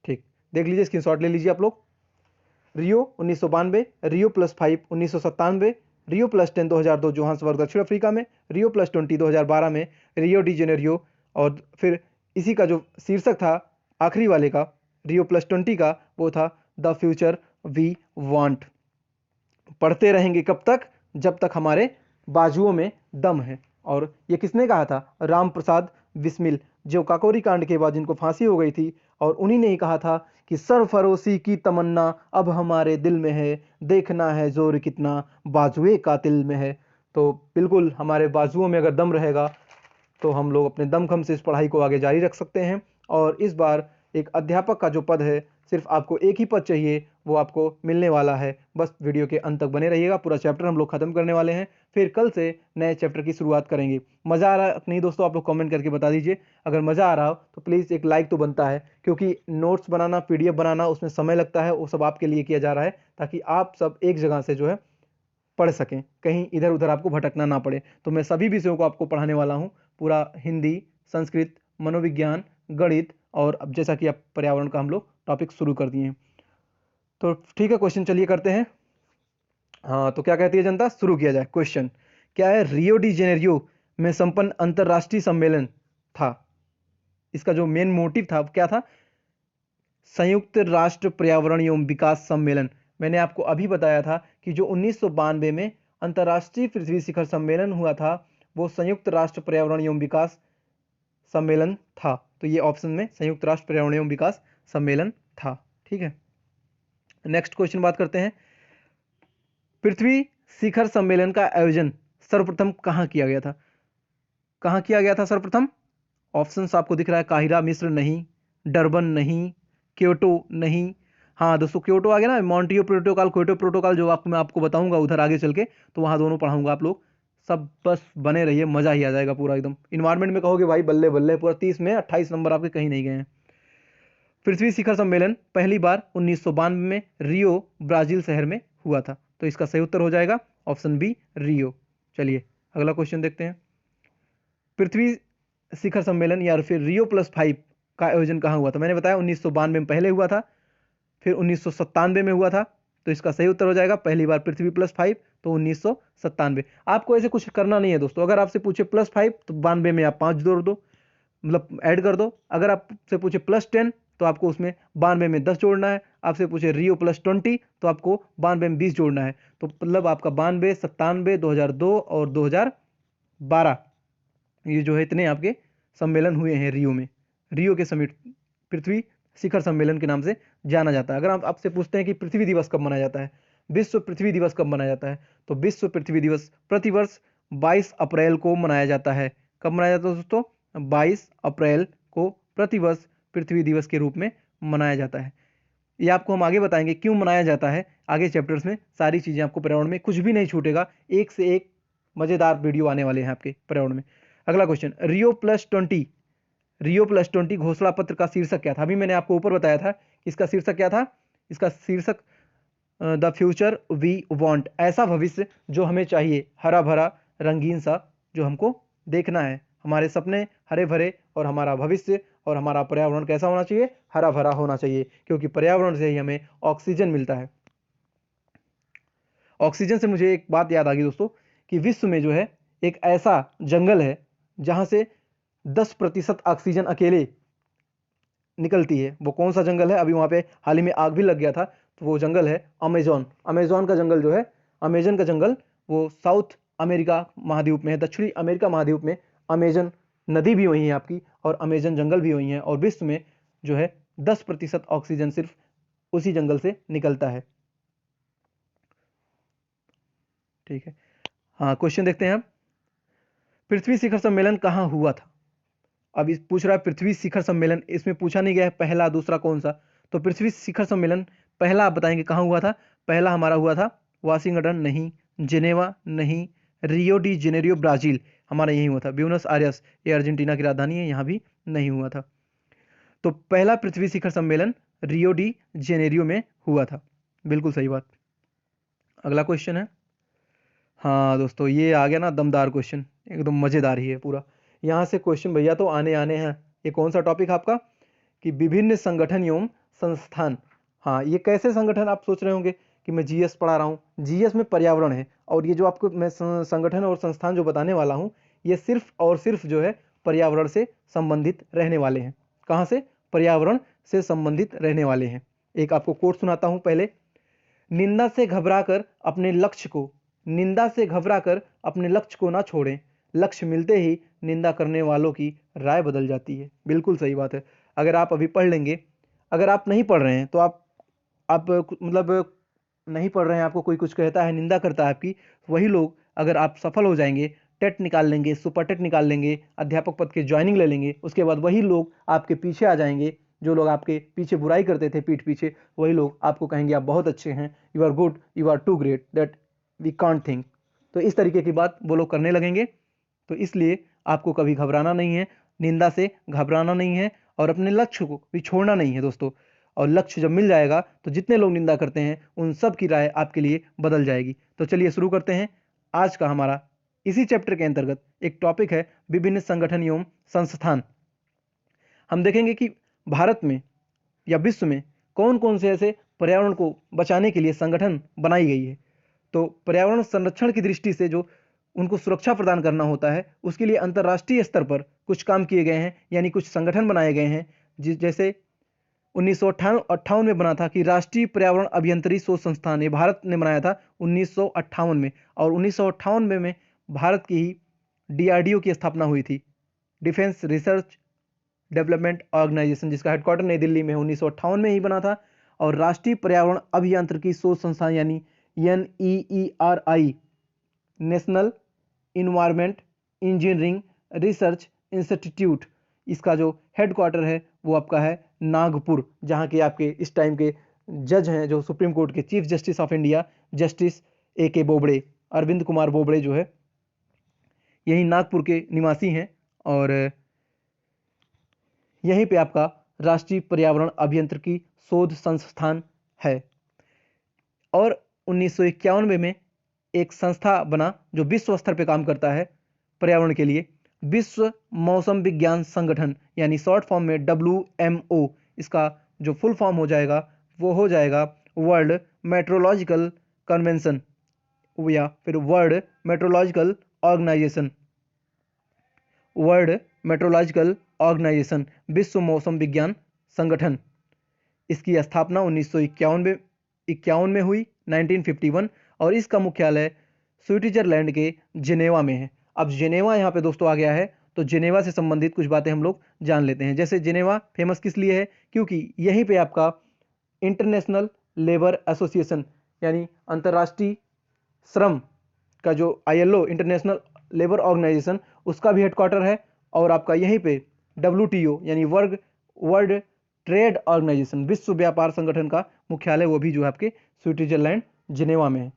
ठीक, देख लीजिए, स्क्रीनशॉट ले लीजिए आप लोग। रियो 1992, Rio+5 1997, Rio+10 2002 जोहान्सबर्ग दक्षिण अफ्रीका में, Rio+20 2012 में रियो डी जेनेरियो और फिर इसी का जो शीर्षक था आखिरी वाले का Rio+20 का वो था द फ्यूचर वी वांट। पढ़ते रहेंगे कब तक? जब तक हमारे बाजुओं में दम है। और ये किसने कहा था? राम प्रसाद बिस्मिल, जो काकोरी कांड के बाद जिनको फांसी हो गई थी, और उन्हीं ने ही कहा था कि सरफरोशी की तमन्ना अब हमारे दिल में है, देखना है जोर कितना बाजुए कातिल में है। तो बिल्कुल हमारे बाजुओं में अगर दम रहेगा तो हम लोग अपने दमखम से इस पढ़ाई को आगे जारी रख सकते हैं। और इस बार एक अध्यापक का जो पद है, सिर्फ आपको एक ही पद चाहिए, वो आपको मिलने वाला है। बस वीडियो के अंत तक बने रहिएगा, पूरा चैप्टर हम लोग खत्म करने वाले हैं, फिर कल से नए चैप्टर की शुरुआत करेंगे। मज़ा आ रहा है नहीं दोस्तों? आप लोग कमेंट करके बता दीजिए। अगर मज़ा आ रहा हो तो प्लीज़ एक लाइक तो बनता है, क्योंकि नोट्स बनाना, PDF बनाना, उसमें समय लगता है, वो सब आपके लिए किया जा रहा है ताकि आप सब एक जगह से जो है पढ़ सकें, कहीं इधर उधर आपको भटकना ना पड़े। तो मैं सभी विषयों को आपको पढ़ाने वाला हूँ, पूरा हिंदी, संस्कृत, मनोविज्ञान, गणित, और अब जैसा कि आप पर्यावरण का हम लोग टॉपिक शुरू कर दिए हैं। तो ठीक है, क्वेश्चन चलिए करते हैं। हाँ, तो क्या कहती है जनता? शुरू किया जाए। क्वेश्चन क्या है? रियो डी जेनेरियो में संपन्न अंतरराष्ट्रीय सम्मेलन था, इसका जो मेन मोटिव था क्या था? संयुक्त राष्ट्र पर्यावरण एवं विकास सम्मेलन। मैंने आपको अभी बताया था कि जो 1992 में अंतर्राष्ट्रीय पृथ्वी शिखर सम्मेलन हुआ था वो संयुक्त राष्ट्र पर्यावरण एवं विकास सम्मेलन था। तो ये ऑप्शन में संयुक्त राष्ट्र पर्यावरण एवं विकास सम्मेलन था। ठीक है, नेक्स्ट क्वेश्चन बात करते हैं। पृथ्वी शिखर सम्मेलन का आयोजन सर्वप्रथम कहाँ किया गया था? कहाँ किया गया था सर्वप्रथम? ऑप्शंस आपको दिख रहा है, काहिरा मिस्र नहीं, डरबन नहीं, क्योटो नहीं। हाँ दोस्तों, क्योटो आ गया ना, मॉन्ट्रियो प्रोटोकॉल, क्योटो प्रोटोकॉल जो मैं आपको बताऊंगा उधर आगे चल के, तो वहाँ दोनों पढ़ाऊंगा। आप लोग सब बस बने रहिए, मज़ा ही आ जाएगा पूरा एकदम। इन्वायरमेंट में कहोगे भाई बल्ले बल्ले, पूरा 30 में 28 नंबर आपके कहीं नहीं गए हैं। पृथ्वी शिखर सम्मेलन पहली बार 1992 में रियो ब्राजील शहर में हुआ था। तो इसका सही उत्तर हो जाएगा ऑप्शन बी रियो। चलिए अगला क्वेश्चन देखते हैं। पृथ्वी शिखर सम्मेलन या फिर रियो+5 का आयोजन कहाँ हुआ था? मैंने बताया 1992 में पहले हुआ था, फिर 1997 में हुआ था। तो इसका सही उत्तर हो जाएगा पहली बार पृथ्वी+5 तो 1997। आपको ऐसे कुछ करना नहीं है दोस्तों। अगर आपसे पूछे +5 तो 92 में आप 5 जोड़ दो, मतलब ऐड कर दो। अगर आपसे पूछे +10 तो आपको उसमें 92 में 10 जोड़ना है। आपसे पूछे रियो+20 तो आपको 92 में 20 जोड़ना है। तो मतलब आपका 92, 97, 2002 और 2012 ये जो है इतने आपके सम्मेलन हुए हैं रियो में। रियो के समिट पृथ्वी शिखर सम्मेलन के नाम से जाना जाता है। अगर आप आपसे पूछते हैं कि पृथ्वी दिवस कब मनाया जाता है, विश्व पृथ्वी दिवस कब मनाया जाता है, तो विश्व पृथ्वी दिवस प्रतिवर्ष 22 अप्रैल को मनाया जाता है। कब मनाया जाता है दोस्तों? 22 अप्रैल को प्रतिवर्ष पृथ्वी दिवस के रूप में मनाया जाता है। ये आपको हम आगे बताएंगे क्यों मनाया जाता है। आगे चैप्टर्स में सारी चीज़ें आपको पर्यावरण में कुछ भी नहीं छूटेगा, एक से एक मज़ेदार वीडियो आने वाले हैं आपके पर्यावरण में। अगला क्वेश्चन, रियो+20 घोषणा पत्र का शीर्षक क्या था? अभी मैंने आपको ऊपर बताया था इसका शीर्षक क्या था। इसका शीर्षक द फ्यूचर वी वांट, ऐसा भविष्य जो हमें चाहिए, हरा भरा रंगीन सा जो हमको देखना है। हमारे सपने हरे भरे और हमारा भविष्य और हमारा पर्यावरण कैसा होना चाहिए? हरा भरा होना चाहिए, क्योंकि पर्यावरण से ही हमें ऑक्सीजन मिलता है। ऑक्सीजन से मुझे एक बात याद आ गई दोस्तों कि विश्व में जो है एक ऐसा जंगल है जहां से 10% ऑक्सीजन अकेले निकलती है। वो कौन सा जंगल है? अभी वहाँ पे हाल ही में आग भी लग गया था। तो वो जंगल है अमेजोन। अमेजोन का जंगल जो है, अमेजन का जंगल, वो साउथ अमेरिका महाद्वीप में है, दक्षिणी अमेरिका महाद्वीप में। अमेजन नदी भी वहीं है आपकी, और अमेजन जंगल भी वहीं है। और विश्व में जो है 10% ऑक्सीजन सिर्फ उसी जंगल से निकलता है। ठीक है, हाँ क्वेश्चन देखते हैं हम। पृथ्वी शिखर सम्मेलन कहाँ हुआ था? अब इस पूछ रहा है पृथ्वी शिखर सम्मेलन, इसमें पूछा नहीं गया है पहला दूसरा कौन सा। तो पृथ्वी शिखर सम्मेलन पहला आप बताएंगे कहाँ हुआ था? पहला हमारा हुआ था वाशिंगटन नहीं, जिनेवा नहीं, रियो डी जेनेरियो ब्राजील हमारा यही हुआ था। ब्यूनस आयर्स ये अर्जेंटीना की राजधानी है, यहाँ भी नहीं हुआ था। तो पहला पृथ्वी शिखर सम्मेलन रियो डी जेनेरियो में हुआ था। बिल्कुल सही बात। अगला क्वेश्चन है, हाँ दोस्तों ये आ गया ना दमदार क्वेश्चन, एकदम मज़ेदार ही है पूरा। यहाँ से क्वेश्चन भैया तो आने आने हैं। ये कौन सा टॉपिक आपका? कि विभिन्न संगठन एवं संस्थान। हाँ, ये कैसे संगठन? आप सोच रहे होंगे कि मैं जीएस पढ़ा रहा हूँ, जीएस में पर्यावरण है, और ये जो आपको मैं संगठन और संस्थान जो बताने वाला हूँ ये सिर्फ और सिर्फ जो है पर्यावरण से संबंधित रहने वाले हैं। कहाँ से? पर्यावरण से संबंधित रहने वाले हैं। एक आपको कोट सुनाता हूँ पहले। निंदा से घबराकर अपने लक्ष्य को निंदा से घबराकर अपने लक्ष्य को ना छोड़ें, लक्ष्य मिलते ही निंदा करने वालों की राय बदल जाती है। बिल्कुल सही बात है। अगर आप अभी पढ़ लेंगे, अगर आप नहीं पढ़ रहे हैं तो आप मतलब नहीं पढ़ रहे हैं, आपको कोई कुछ कहता है, निंदा करता है आपकी, वही लोग अगर आप सफल हो जाएंगे, टेट निकाल लेंगे, सुपर टेट निकाल लेंगे, अध्यापक पद के ज्वाइनिंग ले लेंगे, उसके बाद वही लोग आपके पीछे आ जाएंगे। जो लोग आपके पीछे बुराई करते थे पीठ पीछे, वही लोग आपको कहेंगे आप बहुत अच्छे हैं, you are good, you are too great that we can't think. तो इस तरीके की बात वो लोग करने लगेंगे। तो इसलिए आपको कभी घबराना नहीं है, निंदा से घबराना नहीं है, और अपने लक्ष्य को भी छोड़ना नहीं है दोस्तों। और लक्ष्य जब मिल जाएगा तो जितने लोग निंदा करते हैं उन सब की राय आपके लिए बदल जाएगी। तो चलिए शुरू करते हैं। आज का हमारा इसी चैप्टर के अंतर्गत एक टॉपिक है विभिन्न संगठन एवं संस्थान। हम देखेंगे कि भारत में या विश्व में कौन कौन से ऐसे पर्यावरण को बचाने के लिए संगठन बनाई गई है। तो पर्यावरण संरक्षण की दृष्टि से जो उनको सुरक्षा प्रदान करना होता है, उसके लिए अंतर्राष्ट्रीय स्तर पर कुछ काम किए गए हैं, यानी कुछ संगठन बनाए गए हैं। जैसे 1958 में बना था कि राष्ट्रीय पर्यावरण अभियंत्रण शोध संस्थान, ये भारत ने बनाया था 1958 में। और 1958 में भारत की ही डीआरडीओ की स्थापना हुई थी, डिफेंस रिसर्च डेवलपमेंट ऑर्गेनाइजेशन, जिसका हेडक्वार्टर नई दिल्ली में 1958 में ही बना था। और राष्ट्रीय पर्यावरण अभियांत्रिकी शोध संस्थान यानी NEERI, national environment engineering research institute, इसका जो हेडक्वार्टर है वो आपका है नागपुर, जहाँ के आपके इस टाइम के जज हैं, जो सुप्रीम कोर्ट के chief justice of India, justice AK Bobde, Arvind Kumar Bobde जो है यही नागपुर के निवासी हैं। और यहीं पे आपका राष्ट्रीय पर्यावरण अभियांत्रिकी शोध संस्थान है। और 1991 में एक संस्था बना जो विश्व स्तर पर काम करता है पर्यावरण के लिए, विश्व मौसम विज्ञान संगठन, यानी शॉर्ट फॉर्म में WMO। इसका जो फुल फॉर्म हो जाएगा वो हो जाएगा वर्ल्ड मेट्रोलॉजिकल कन्वेंशन या फिर world meteorological organisation. World meteorological organisation, विश्व मौसम विज्ञान संगठन। इसकी स्थापना 1951 में हुई, 1951, और इसका मुख्यालय स्विट्जरलैंड के जिनेवा में है। अब जिनेवा यहाँ पे दोस्तों आ गया है, तो जिनेवा से संबंधित कुछ बातें हम लोग जान लेते हैं। जैसे जिनेवा फेमस किस लिए है, क्योंकि यहीं पे आपका इंटरनेशनल लेबर एसोसिएशन यानी अंतर्राष्ट्रीय श्रम का जो ILO इंटरनेशनल लेबर ऑर्गेनाइजेशन, उसका भी हेडक्वार्टर है। और आपका यहीं पे WTO यानी वर्ल्ड ट्रेड ऑर्गेनाइजेशन, विश्व व्यापार संगठन का मुख्यालय वो भी जो है आपके स्विट्जरलैंड जिनेवा में है।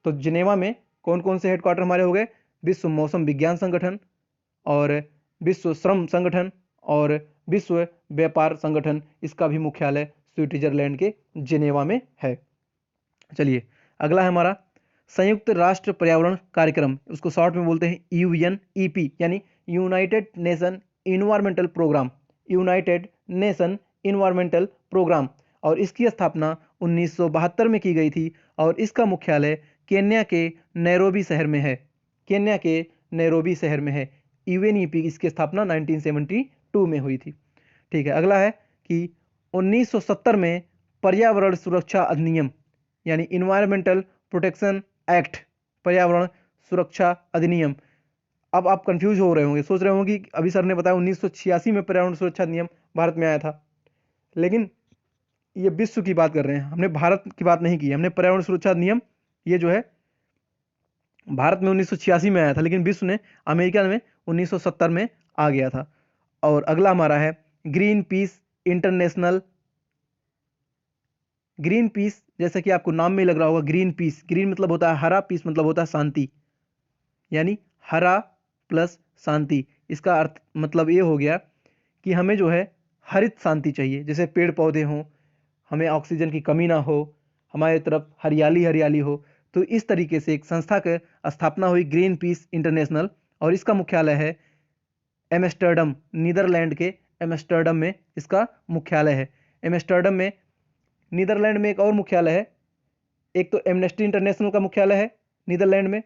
तो जिनेवा में कौन कौन से हेडक्वार्टर हमारे हो गए, विश्व मौसम विज्ञान संगठन और विश्व श्रम संगठन और विश्व व्यापार संगठन, इसका भी मुख्यालय स्विट्जरलैंड के जिनेवा में है। चलिए अगला है हमारा संयुक्त राष्ट्र पर्यावरण कार्यक्रम, उसको शॉर्ट में बोलते हैं UNEP यानी united nation environmental programme, united nation environmental programme. और इसकी स्थापना 1972 में की गई थी और इसका मुख्यालय केन्या के नैरोबी शहर में है। केन्या के नैरोबी शहर में है। UNEP इसकी स्थापना 1972 में हुई थी। ठीक है, अगला है कि 1970 में पर्यावरण सुरक्षा अधिनियम यानी इन्वायरमेंटल प्रोटेक्शन एक्ट, पर्यावरण सुरक्षा अधिनियम। अब आप कंफ्यूज हो रहे होंगे, सोच रहे होंगे कि अभी सर ने बताया 1986 में पर्यावरण सुरक्षा अधिनियम भारत में आया था, लेकिन ये विश्व की बात कर रहे हैं, हमने भारत की बात नहीं की। हमने पर्यावरण सुरक्षा अधिनियम ये जो है भारत में 1986 में आया था, लेकिन विश्व ने अमेरिका में 1970 में आ गया था। और अगला हमारा है green peas international. Green peas जैसे कि आपको नाम में लग रहा होगा, ग्रीन पीस, ग्रीन मतलब होता है हरा, पीस मतलब होता है शांति, यानी हरा प्लस शांति। इसका अर्थ मतलब ये हो गया कि हमें जो है हरित शांति चाहिए, जैसे पेड़ पौधे हों, हमें ऑक्सीजन की कमी ना हो, हमारे तरफ हरियाली हरियाली हो। तो इस तरीके से एक संस्था की स्थापना हुई ग्रीन पीस इंटरनेशनल, और इसका मुख्यालय है एम्स्टर्डम, नीदरलैंड के एम्स्टर्डम में इसका मुख्यालय है। एम्स्टर्डम में, नीदरलैंड में एक और मुख्यालय है, एक तो एमनेस्टी इंटरनेशनल का मुख्यालय है नीदरलैंड में,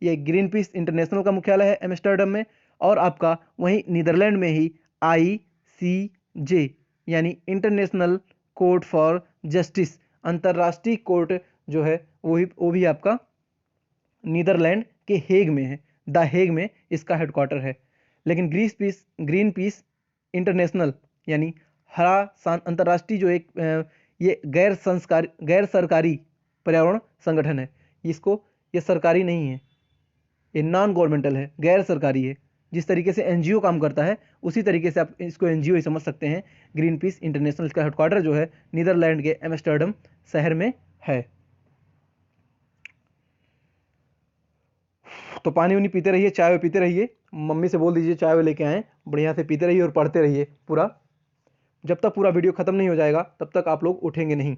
ये ग्रीन पीस इंटरनेशनल का मुख्यालय है एम्स्टर्डम में, और आपका वहीं नीदरलैंड में ही ICJ यानी इंटरनेशनल कोर्ट फॉर जस्टिस, अंतर्राष्ट्रीय कोर्ट जो है वो भी आपका नीदरलैंड के हेग में है, द हेग में इसका हेडक्वार्टर है। लेकिन ग्रीन पीस इंटरनेशनल यानी हरा अंतर्राष्ट्रीय जो एक ये गैर सरकारी पर्यावरण संगठन है, ये सरकारी नहीं है, ये नॉन गवर्नमेंटल है, गैर सरकारी है। जिस तरीके से NGO काम करता है उसी तरीके से आप इसको NGO ही समझ सकते हैं। ग्रीन पीस इंटरनेशनल का हेडक्वार्टर जो है नीदरलैंड के एम्स्टर्डम शहर में है। तो पानी उनी पीते रहिए, चाय पीते रहिए, मम्मी से बोल दीजिए चाय लेके आएँ, बढ़िया से पीते रहिए और पढ़ते रहिए पूरा। जब तक पूरा वीडियो ख़त्म नहीं हो जाएगा तब तक आप लोग उठेंगे नहीं,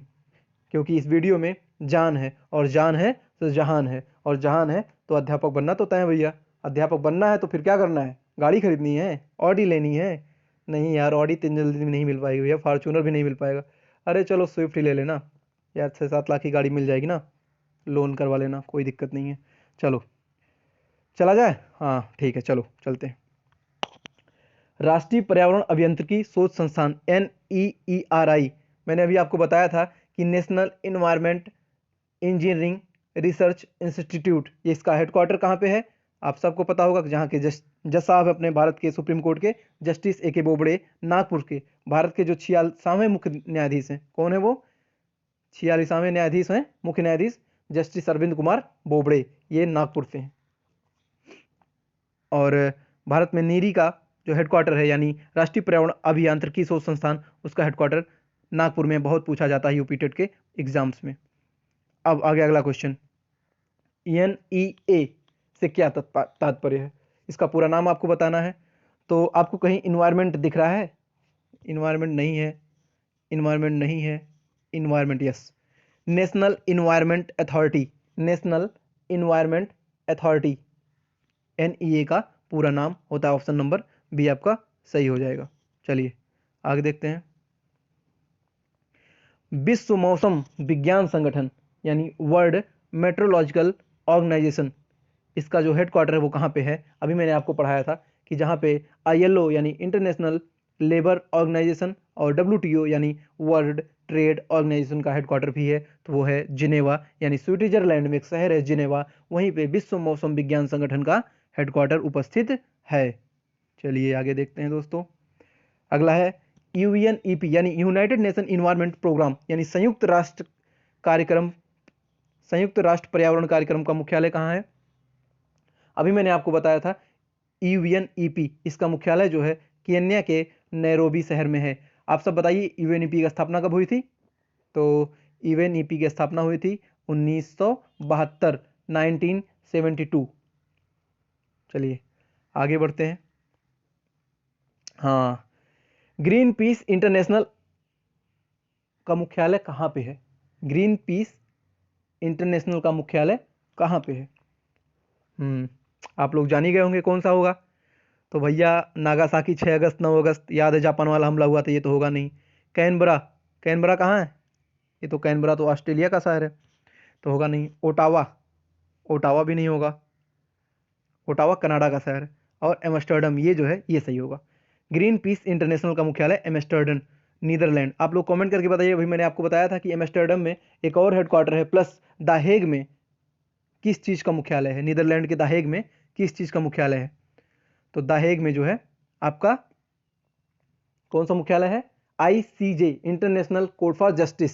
क्योंकि इस वीडियो में जान है, और जान है तो जहान है, और जहान है तो अध्यापक बनना तो तय है भैया। अध्यापक बनना है तो फिर क्या करना है, गाड़ी खरीदनी है, ऑडी लेनी है। नहीं यार, ऑडी इतनी जल्दी में नहीं मिल पाएगी भैया, फॉर्चूनर भी नहीं मिल पाएगा। अरे चलो स्विफ्ट ही ले लेना यार, 6-7 लाख की गाड़ी मिल जाएगी ना, लोन करवा लेना, कोई दिक्कत नहीं है। चलो चला जाए, हाँ ठीक है, चलो चलते हैं। राष्ट्रीय पर्यावरण अभियांत्रिकी शोध संस्थान NEERI, मैंने अभी आपको बताया था कि national environment engineering research institute, ये इसका हेडक्वार्टर कहाँ पे है, आप सबको पता होगा, जहाँ के जज साहब अपने भारत के सुप्रीम कोर्ट के जस्टिस AK बोबड़े, नागपुर के, भारत के जो 46वें मुख्य न्यायाधीश हैं, कौन है वो, 46वें न्यायाधीश हैं, मुख्य न्यायाधीश जस्टिस अरविंद कुमार बोबड़े, ये नागपुर से हैं। और भारत में नीरी का जो हेडक्वार्टर है यानी राष्ट्रीय पर्यावरण अभियांत्रिकी शोध संस्थान, उसका हेडक्वार्टर नागपुर में बहुत पूछा जाता है यूपी टेट के एग्जाम्स में। अब आगे अगला क्वेश्चन, NEA से क्या तात्पर्य है, इसका पूरा नाम आपको बताना है। तो आपको कहीं इन्वायरमेंट दिख रहा है, इन्वायरमेंट नहीं है, इन्वायरमेंट नहीं है, environment yes, national environment authority, national environment authority, NEA का पूरा नाम होता है। ऑप्शन नंबर बी आपका सही हो जाएगा। चलिए आगे देखते हैं। विश्व मौसम विज्ञान संगठन यानी वर्ल्ड मेट्रोलॉजिकल ऑर्गेनाइजेशन, इसका जो हेडक्वार्टर है वो कहाँ पे है? अभी मैंने आपको पढ़ाया था कि जहाँ पे ILO यानी इंटरनेशनल लेबर ऑर्गेनाइजेशन और WTO यानी वर्ल्ड ट्रेड ऑर्गेनाइजेशन का हेडक्वार्टर भी है, तो वो है जिनेवा, यानी स्विट्जरलैंड में एक शहर है जिनेवा, वहीं पे विश्व मौसम विज्ञान संगठन का हेडक्वार्टर उपस्थित है। चलिए आगे देखते हैं दोस्तों। अगला है UNEP यानी यूनाइटेड नेशन इन्वायरमेंट प्रोग्राम, यानी संयुक्त राष्ट्र कार्यक्रम, संयुक्त राष्ट्र पर्यावरण कार्यक्रम का मुख्यालय कहाँ है? अभी मैंने आपको बताया था UNEP, इसका मुख्यालय जो है केन्या के नैरोबी शहर में है। आप सब बताइए UNEP की स्थापना कब हुई थी? तो UNEP की स्थापना हुई थी 1972, 1972। चलिए आगे बढ़ते हैं। हाँ, ग्रीन पीस इंटरनेशनल का मुख्यालय कहाँ पे है? ग्रीन पीस इंटरनेशनल का मुख्यालय कहाँ पे है? आप लोग जान ही गए होंगे कौन सा होगा। तो भैया नागासाकी 6 अगस्त 9 अगस्त याद है, जापान वाला हमला हुआ था, ये तो होगा नहीं। कैनबरा, कैनबरा कहाँ है? ये तो कैनबरा तो ऑस्ट्रेलिया का शहर है, तो होगा नहीं। ओटावा, ओटावा भी नहीं होगा, ओटावा कनाडा का शहर है। और एम्स्टर्डम, ये जो है ये सही होगा। ग्रीन पीस इंटरनेशनल का मुख्यालय एम्स्टर्डम, नीदरलैंड। आप लोग कमेंट करके बताइए। अभी मैंने आपको बताया था कि एम्स्टर्डम में एक और हेडक्वार्टर है, प्लस द हेग में किस चीज़ का मुख्यालय है? नीदरलैंड के द हेग में किस चीज़ का मुख्यालय है? तो द हेग में जो है आपका कौन सा मुख्यालय है? ICJ, international court for justice,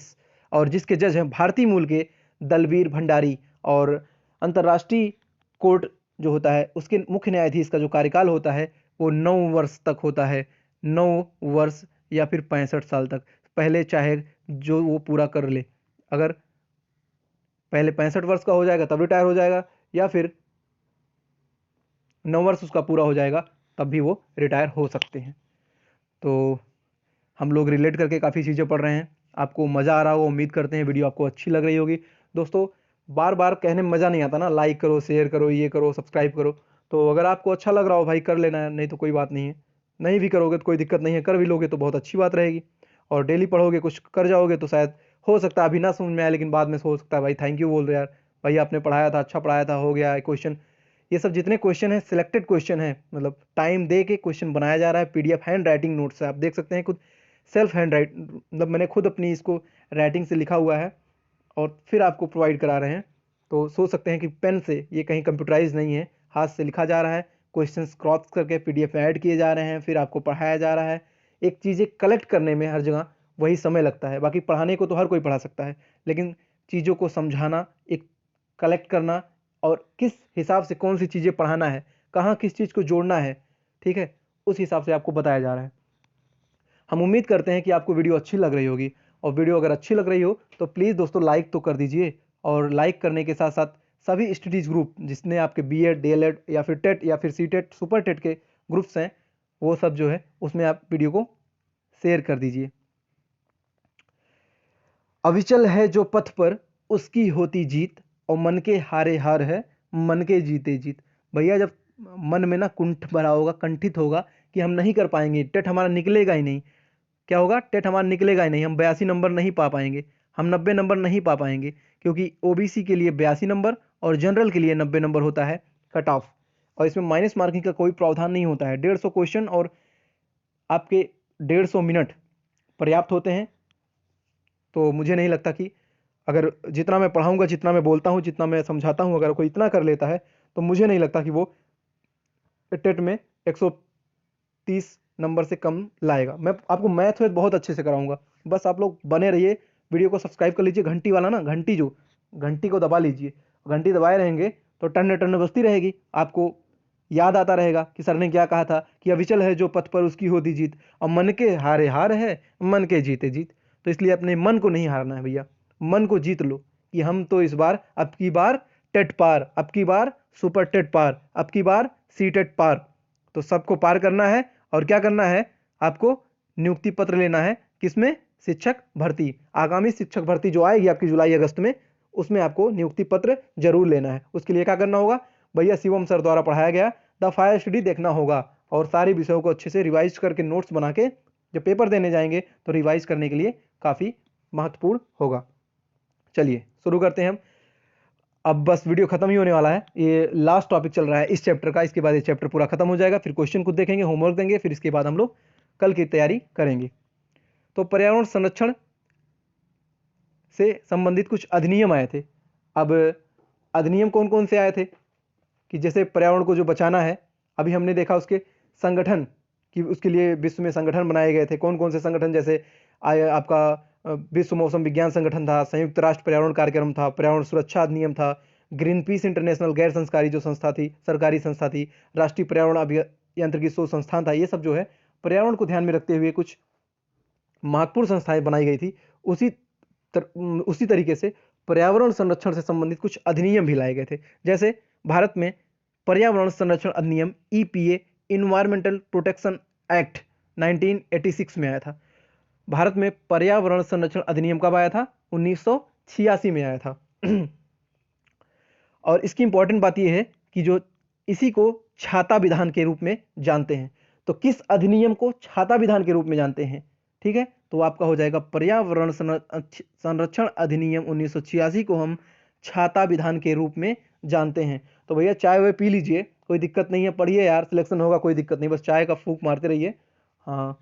और जिसके जज हैं भारतीय मूल के दलबीर भंडारी। और अंतर्राष्ट्रीय कोर्ट जो होता है उसके मुख्य न्यायाधीश का जो कार्यकाल होता है वो 9 वर्ष तक होता है, 9 वर्ष या फिर 65 साल तक। पहले चाहे जो वो पूरा कर ले, अगर पहले 65 वर्ष का हो जाएगा तब रिटायर हो जाएगा, या फिर 9 वर्ष उसका पूरा हो जाएगा तब भी वो रिटायर हो सकते हैं। तो हम लोग रिलेट करके काफ़ी चीज़ें पढ़ रहे हैं, आपको मज़ा आ रहा होगा, उम्मीद करते हैं वीडियो आपको अच्छी लग रही होगी। दोस्तों बार बार कहने में मज़ा नहीं आता ना, लाइक करो, शेयर करो, ये करो, सब्सक्राइब करो। तो अगर आपको अच्छा लग रहा हो भाई कर लेना है, नहीं तो कोई बात नहीं है। नहीं भी करोगे तो कोई दिक्कत नहीं है, कर भी लोगे तो बहुत अच्छी बात रहेगी। और डेली पढ़ोगे, कुछ कर जाओगे तो शायद हो सकता है अभी ना समझ में आए, लेकिन बाद में हो सकता है भाई थैंक यू बोल दो यार, भाई आपने पढ़ाया था, अच्छा पढ़ाया था, हो गया क्वेश्चन। ये सब जितने क्वेश्चन हैं सिलेक्टेड क्वेश्चन हैं, मतलब टाइम दे के क्वेश्चन बनाया जा रहा है। PDF हैंड राइटिंग नोट्स है, आप देख सकते हैं खुद, सेल्फ हैंड राइट, मतलब मैंने खुद अपनी इसको राइटिंग से लिखा हुआ है और फिर आपको प्रोवाइड करा रहे हैं। तो सोच सकते हैं कि पेन से, ये कहीं कंप्यूटराइज नहीं है, हाथ से लिखा जा रहा है, क्वेश्चंस क्रॉस करके PDF में ऐड किए जा रहे हैं, फिर आपको पढ़ाया जा रहा है। एक चीज़ें कलेक्ट करने में हर जगह वही समय लगता है, बाकी पढ़ाने को तो हर कोई पढ़ा सकता है, लेकिन चीज़ों को समझाना, एक कलेक्ट करना, और किस हिसाब से कौन सी चीज़ें पढ़ाना है, कहाँ किस चीज़ को जोड़ना है, ठीक है, उस हिसाब से आपको बताया जा रहा है। हम उम्मीद करते हैं कि आपको वीडियो अच्छी लग रही होगी, और वीडियो अगर अच्छी लग रही हो तो प्लीज़ दोस्तों लाइक तो कर दीजिए। और लाइक करने के साथ साथ सभी स्टडीज़ ग्रुप जिसने आपके BEd, DLEd या फिर टेट या फिर CTET, सुपर टेट के ग्रुप्स हैं, वो सब जो है उसमें आप वीडियो को शेयर कर दीजिए। अविचल है जो पथ पर उसकी होती जीत, और मन के हारे हार है मन के जीते जीत। भैया जब मन में ना कुंठ भरा होगा, कंठित होगा कि हम नहीं कर पाएंगे, टेट हमारा निकलेगा ही नहीं, क्या होगा? टेट हमारा निकलेगा ही नहीं, हम 82 नंबर नहीं पा पाएंगे, हम 90 नंबर नहीं पा पाएंगे, क्योंकि OBC के लिए 82 नंबर और जनरल के लिए 90 नंबर होता है कट ऑफ। और इसमें माइनस मार्किंग का कोई प्रावधान नहीं होता है। 150 क्वेश्चन और आपके 150 मिनट पर्याप्त होते हैं। तो मुझे नहीं लगता कि अगर जितना मैं पढ़ाऊँगा, जितना मैं बोलता हूँ, जितना मैं समझाता हूँ, अगर कोई इतना कर लेता है तो मुझे नहीं लगता कि वो टेट में 130 नंबर से कम लाएगा। मैं आपको मैथ वेथ बहुत अच्छे से कराऊंगा, बस आप लोग बने रहिए। वीडियो को सब्सक्राइब कर लीजिए, घंटी वाला ना, घंटी जो घंटी को दबा लीजिए, घंटी दबाए रहेंगे तो टन टन बजती रहेगी, आपको याद आता रहेगा कि सर ने क्या कहा था कि अविचल है जो पथ पर उसकी होती जीत, और मन के हारे हार है मन के जीते जीत। तो इसलिए अपने मन को नहीं हारना है भैया, मन को जीत लो कि हम तो इस बार, अब की बार टेट पार, अब की बार सुपर टेट पार, अब की बार CTET पार। तो सबको पार करना है, और क्या करना है आपको? नियुक्ति पत्र लेना है। किसमें? शिक्षक भर्ती। आगामी शिक्षक भर्ती जो आएगी आपकी जुलाई अगस्त में, उसमें आपको नियुक्ति पत्र जरूर लेना है। उसके लिए क्या करना होगा? भैया शिवम सर द्वारा पढ़ाया गया द फायर स्टडी देखना होगा और सारे विषयों को अच्छे से रिवाइज करके नोट्स बना के जब पेपर देने जाएंगे तो रिवाइज करने के लिए काफ़ी महत्वपूर्ण होगा। चलिए शुरू करते हैं हम। अब बस वीडियो खत्म ही होने वाला है, ये लास्ट टॉपिक चल रहा है इस चैप्टर का। इसके बाद ये चैप्टर पूरा खत्म हो जाएगा, फिर क्वेश्चन खुद देखेंगे, होमवर्क देंगे, फिर इसके बाद हम लोग कल की तैयारी करेंगे। तो पर्यावरण संरक्षण से संबंधित कुछ अधिनियम आए थे। अब अधिनियम कौन कौन से आए थे कि जैसे पर्यावरण को जो बचाना है, अभी हमने देखा उसके संगठन कि उसके लिए विश्व में संगठन बनाए गए थे। कौन कौन से संगठन? जैसे आपका विश्व मौसम विज्ञान संगठन था, संयुक्त राष्ट्र पर्यावरण कार्यक्रम था, पर्यावरण सुरक्षा अधिनियम था, ग्रीन पीस इंटरनेशनल गैर संस्कारी जो संस्था थी, सरकारी संस्था थी, राष्ट्रीय पर्यावरण अभियांत्रिकी शोध संस्थान था। ये सब जो है पर्यावरण को ध्यान में रखते हुए कुछ महत्वपूर्ण संस्थाएं बनाई गई थी। उसी तरीके से पर्यावरण संरक्षण से संबंधित कुछ अधिनियम भी लाए गए थे। जैसे भारत में पर्यावरण संरक्षण अधिनियम EPA इन्वायरमेंटल प्रोटेक्शन एक्ट 1986 में आया था। भारत में पर्यावरण संरक्षण अधिनियम कब आया था? 1986 में आया था। और इसकी इंपॉर्टेंट बात यह है कि जो इसी को छाता विधान के रूप में जानते हैं। तो किस अधिनियम को छाता विधान के रूप में जानते हैं? ठीक है, तो आपका हो जाएगा पर्यावरण संरक्षण अधिनियम 1986 को हम छाता विधान के रूप में जानते हैं। तो भैया चाय वह पी लीजिए, कोई दिक्कत नहीं है, पढ़िए यार, सिलेक्शन होगा, कोई दिक्कत नहीं, बस चाय का फूंक मारते रहिए। हाँ,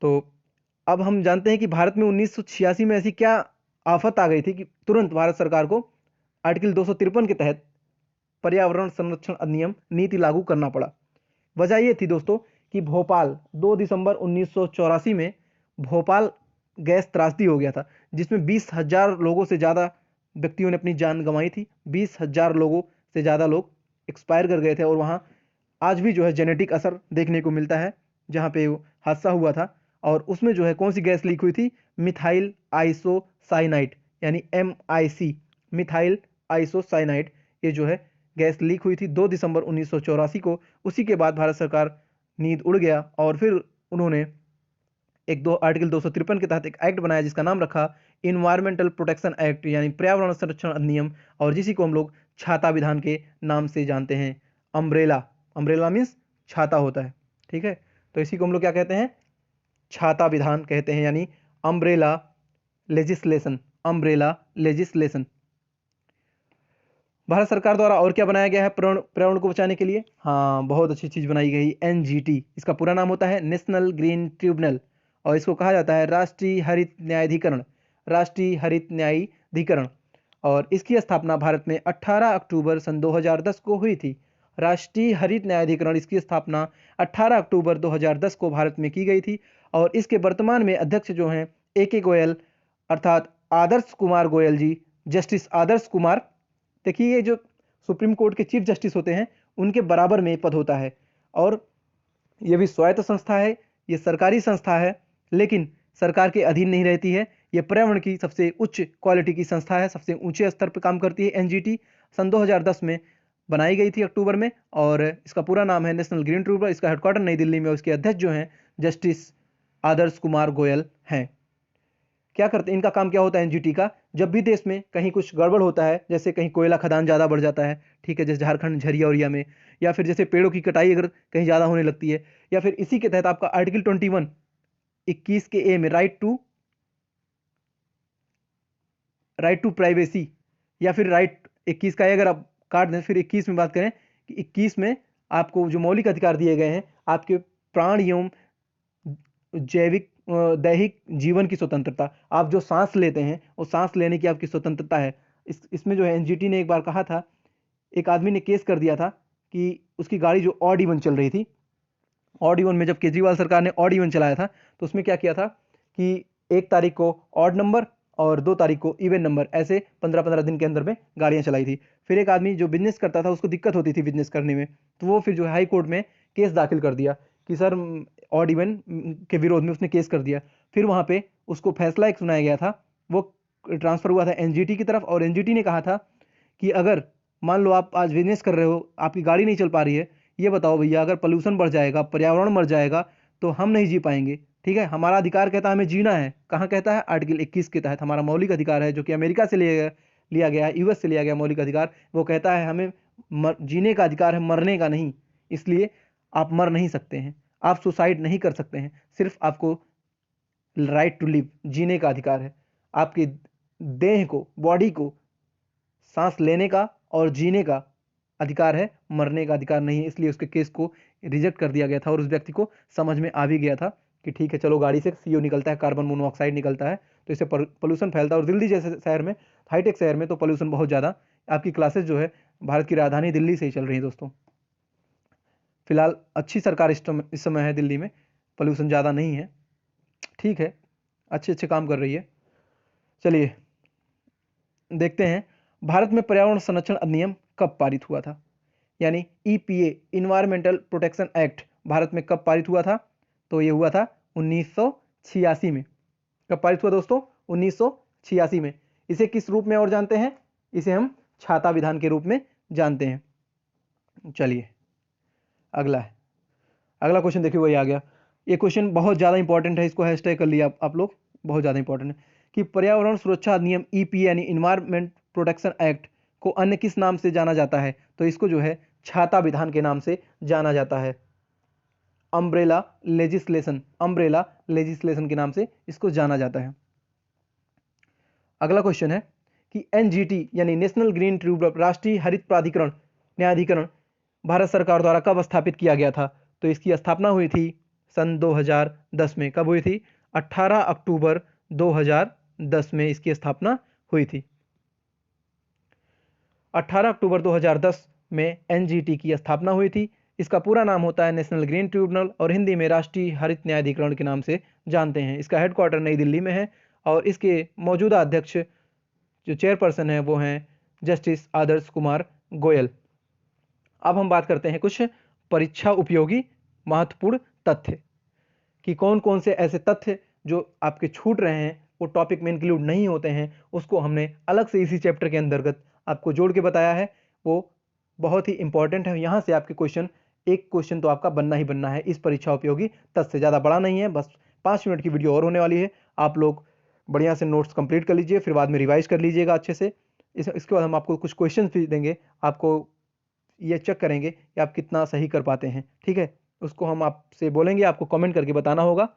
तो अब हम जानते हैं कि भारत में 1986 में ऐसी क्या आफत आ गई थी कि तुरंत भारत सरकार को आर्टिकल 253 के तहत पर्यावरण संरक्षण अधिनियम नीति लागू करना पड़ा। वजह ये थी दोस्तों कि भोपाल 2 दिसंबर 1984 में भोपाल गैस त्रासदी हो गया था, जिसमें 20,000 लोगों से ज़्यादा व्यक्तियों ने अपनी जान गंवाई थी। 20,000 लोगों से ज़्यादा लोग एक्सपायर कर गए थे और वहाँ आज भी जो है जेनेटिक असर देखने को मिलता है जहाँ पे हादसा हुआ था। और उसमें जो है कौन सी गैस लीक हुई थी? मिथाइल आइसोसाइनाइड, यानी MIC, मिथाइल आइसोसाइनाइड, ये जो है गैस लीक हुई थी 2 दिसंबर 1984 को। उसी के बाद भारत सरकार नींद उड़ गया और फिर उन्होंने आर्टिकल 253 के तहत एक एक्ट बनाया जिसका नाम रखा इन्वायरमेंटल प्रोटेक्शन एक्ट, यानी पर्यावरण संरक्षण अधिनियम, और जिसी को हम लोग छाता विधान के नाम से जानते हैं। अम्ब्रेला मीन्स छाता होता है, ठीक है, तो इसी को हम लोग क्या कहते हैं? छाता विधान कहते हैं, यानी umbrella legislation. Umbrella legislation. Bharat सरकार द्वारा और क्या बनाया गया है पर्यावरण को बचाने के लिए? हाँ, बहुत अच्छी चीज बनाई गई, NGT। इसका पूरा नाम होता है नेशनल ग्रीन ट्रिब्यूनल, और इसको कहा जाता है राष्ट्रीय हरित न्यायाधिकरण। राष्ट्रीय हरित न्यायाधिकरण, और इसकी स्थापना भारत में 18 अक्टूबर सन 2010 को हुई थी। राष्ट्रीय हरित न्यायाधिकरण, इसकी स्थापना 18 अक्टूबर 2010 को भारत में की गई थी। और इसके वर्तमान में अध्यक्ष जो हैं AK गोयल, अर्थात आदर्श कुमार गोयल जी, जस्टिस आदर्श कुमार। देखिए, ये जो सुप्रीम कोर्ट के चीफ जस्टिस होते हैं उनके बराबर में पद होता है, और ये भी स्वायत्त संस्था है, ये सरकारी संस्था है, लेकिन सरकार के अधीन नहीं रहती है। ये पर्यावरण की सबसे उच्च क्वालिटी की संस्था है, सबसे ऊंचे स्तर पर काम करती है। NGT सन 2010 में बनाई गई थी अक्टूबर में, और इसका पूरा नाम है नेशनल ग्रीन ट्रिब्यूनल। इसका हेडक्वार्टर नई दिल्ली में, उसके अध्यक्ष जो हैं जस्टिस आदर्श कुमार गोयल हैं। क्या करते हैं, इनका काम क्या होता है NGT का? जब भी देश में कहीं कुछ गड़बड़ होता है, जैसे कहीं कोयला खदान ज़्यादा बढ़ जाता है, ठीक है, जैसे झारखंड झरिया उरिया में, या फिर जैसे पेड़ों की कटाई अगर कहीं ज़्यादा होने लगती है, या फिर इसी के तहत आपका आर्टिकल 21 21 के A में राइट टू प्राइवेसी, या फिर राइट 21 का अगर आप काट दें, फिर 21 में बात करें कि 21 में आपको जो मौलिक अधिकार दिए गए हैं, आपके प्राण एवं जैविक दैहिक जीवन की स्वतंत्रता। आप जो सांस लेते हैं वो सांस लेने की आपकी स्वतंत्रता है। इसमें जो है NGT ने एक बार कहा था, एक आदमी ने केस कर दिया था कि उसकी गाड़ी जो ऑड इवन चल रही थी, ऑड इवन में जब केजरीवाल सरकार ने ऑड इवन चलाया था, तो उसमें क्या किया था कि 1 तारीख को ऑड नंबर और 2 तारीख को इवन नंबर, ऐसे 15-15 दिन के अंदर में गाड़ियां चलाई थी। फिर एक आदमी जो बिजनेस करता था, उसको दिक्कत होती थी बिजनेस करने में, तो वो फिर जो है हाई कोर्ट में केस दाखिल कर दिया कि सर ऑड इवन के विरोध में उसने केस कर दिया। फिर वहाँ पे उसको फैसला एक सुनाया गया था, वो ट्रांसफर हुआ था NGT की तरफ, और NGT ने कहा था कि अगर मान लो आप आज बिजनेस कर रहे हो, आपकी गाड़ी नहीं चल पा रही है, ये बताओ भैया, अगर पोल्यूशन बढ़ जाएगा, पर्यावरण मर जाएगा, तो हम नहीं जी पाएंगे, ठीक है, हमारा अधिकार कहता है हमें जीना है, कहाँ कहता है, आर्टिकल 21 के तहत हमारा मौलिक अधिकार है, जो कि अमेरिका से लिया गया है, यूएस से लिया गया मौलिक अधिकार। वो कहता है हमें जीने का अधिकार है, मरने का नहीं। इसलिए आप मर नहीं सकते हैं, आप सुसाइड नहीं कर सकते हैं, सिर्फ आपको राइट टू लिव, जीने का अधिकार है। आपकी देह को, बॉडी को सांस लेने का और जीने का अधिकार है, मरने का अधिकार नहीं है। इसलिए उसके केस को रिजेक्ट कर दिया गया था और उस व्यक्ति को समझ में आ भी गया था कि ठीक है चलो, गाड़ी से CO निकलता है, कार्बन मोनोऑक्साइड निकलता है, तो इससे पोल्यूशन फैलता है। और दिल्ली जैसे शहर में, हाईटेक शहर में तो पोल्यूशन बहुत ज़्यादा। आपकी क्लासेस जो है भारत की राजधानी दिल्ली से ही चल रही है दोस्तों। फिलहाल अच्छी सरकार इस समय है दिल्ली में, पोल्यूशन ज़्यादा नहीं है, ठीक है, अच्छे अच्छे काम कर रही है। चलिए देखते हैं भारत में पर्यावरण संरक्षण अधिनियम कब पारित हुआ था, यानी EPA environmental protection act Bharat में कब पारित हुआ था। तो ये हुआ था 1986 में। कब पारित हुआ दोस्तों, 1986 में। इसे किस रूप में और जानते हैं, इसे हम छाता विधान के रूप में जानते हैं। चलिए अगला क्वेश्चन देखिए, वही आ गया। ये क्वेश्चन बहुत ज़्यादा इंपॉर्टेंट है, इसको हैशटैग कर लिया आप लोग, बहुत ज़्यादा इंपॉर्टेंट है कि पर्यावरण सुरक्षा अधिनियम EPA यानी इन्वायरमेंट प्रोटेक्शन एक्ट को अन्य किस नाम से जाना जाता है। तो इसको जो है छाता विधान के नाम से जाना जाता है, अम्ब्रेला लेजिस्लेशन के नाम से इसको जाना जाता है। अगला क्वेश्चन है कि NGT यानी नेशनल ग्रीन ट्रिब्यूनल, राष्ट्रीय हरित प्राधिकरण न्यायाधिकरण भारत सरकार द्वारा कब स्थापित किया गया था। तो इसकी स्थापना हुई थी सन 2010 में। कब हुई थी, 18 अक्टूबर 2010 में इसकी स्थापना हुई थी। 18 अक्टूबर 2010 में NGT की स्थापना हुई थी। इसका पूरा नाम होता है नेशनल ग्रीन ट्रिब्यूनल और हिंदी में राष्ट्रीय हरित न्यायाधिकरण के नाम से जानते हैं। इसका हेडक्वार्टर नई दिल्ली में है और इसके मौजूदा अध्यक्ष जो चेयरपर्सन है वो हैं जस्टिस आदर्श कुमार गोयल। अब हम बात करते हैं कुछ परीक्षा उपयोगी महत्वपूर्ण तथ्य कि कौन कौन से ऐसे तथ्य जो आपके छूट रहे हैं, वो टॉपिक में इंक्लूड नहीं होते हैं, उसको हमने अलग से इसी चैप्टर के अंतर्गत आपको जोड़ के बताया है। वो बहुत ही इंपॉर्टेंट है, यहाँ से आपके क्वेश्चन, एक क्वेश्चन तो आपका बनना ही बनना है इस परीक्षा उपयोगी तथ्य। ज़्यादा बड़ा नहीं है, बस 5 मिनट की वीडियो और होने वाली है। आप लोग बढ़िया से नोट्स कंप्लीट कर लीजिए, फिर बाद में रिवाइज कर लीजिएगा अच्छे से। इसके बाद हम आपको कुछ क्वेश्चन भी देंगे, आपको ये चेक करेंगे कि आप कितना सही कर पाते हैं, ठीक है। उसको हम आपसे बोलेंगे, आपको कमेंट करके बताना होगा,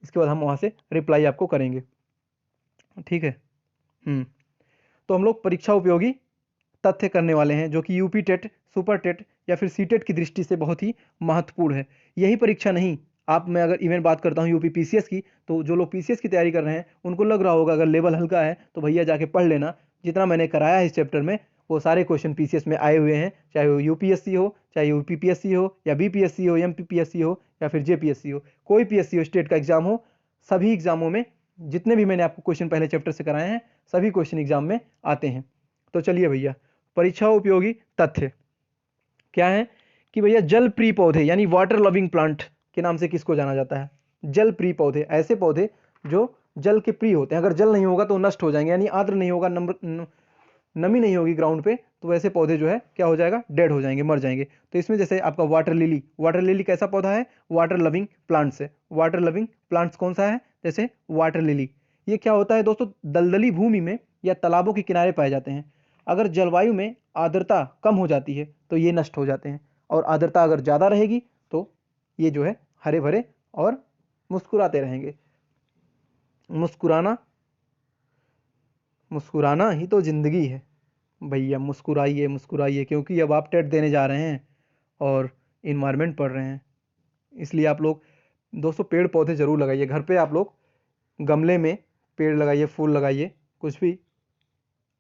इसके बाद हम वहाँ से रिप्लाई आपको करेंगे, ठीक है। तो हम लोग परीक्षा उपयोगी तथ्य करने वाले हैं जो कि यूपी टेट, सुपर टेट या फिर सीटेट की दृष्टि से बहुत ही महत्वपूर्ण है। यही परीक्षा नहीं, आप, मैं अगर इवन बात करता हूँ यूपी PCS की, तो जो लोग PCS की तैयारी कर रहे हैं उनको लग रहा होगा अगर लेवल हल्का है तो भैया जाके पढ़ लेना। जितना मैंने कराया है इस चैप्टर में वो सारे क्वेश्चन PCS में आए हुए हैं, चाहे वो UPSC हो, चाहे UPPSC हो, या BPSC हो, MPPSC हो, या फिर JPSC हो, कोई PSC हो, स्टेट का एग्जाम हो, सभी एग्जामों में जितने भी मैंने आपको क्वेश्चन पहले चैप्टर से कराए हैं सभी क्वेश्चन एग्जाम में आते हैं। तो चलिए भैया, परीक्षा उपयोगी तथ्य क्या है कि भैया जल प्रिय पौधे यानी वाटर लविंग प्लांट के नाम से किसको जाना जाता है। जल प्रिय पौधे, ऐसे पौधे जो जल के प्रिय होते हैं, अगर जल नहीं होगा तो नष्ट हो जाएंगे, यानी आर्द्र नहीं होगा, नमी नहीं होगी ग्राउंड पे, तो वैसे पौधे जो है क्या हो जाएगा, डेड हो जाएंगे, मर जाएंगे। तो इसमें जैसे आपका वाटर लिली कैसा पौधा है, वाटर लविंग प्लांट्स है। वाटर लविंग प्लांट्स कौन सा है, जैसे वाटर लिली। ये क्या होता है दोस्तों, दलदली भूमि में या तालाबों के किनारे पाए जाते हैं। अगर जलवायु में आर्द्रता कम हो जाती है तो ये नष्ट हो जाते हैं, और आर्द्रता अगर ज़्यादा रहेगी तो ये जो है हरे भरे और मुस्कुराते रहेंगे। मुस्कुराना ही तो जिंदगी है भैया, मुस्कुराइए मुस्कुराइए, क्योंकि अब आप टेट देने जा रहे हैं और इन्वायरमेंट पढ़ रहे हैं। इसलिए आप लोग दोस्तों पेड़ पौधे ज़रूर लगाइए घर पे, आप लोग गमले में पेड़ लगाइए, फूल लगाइए, कुछ भी,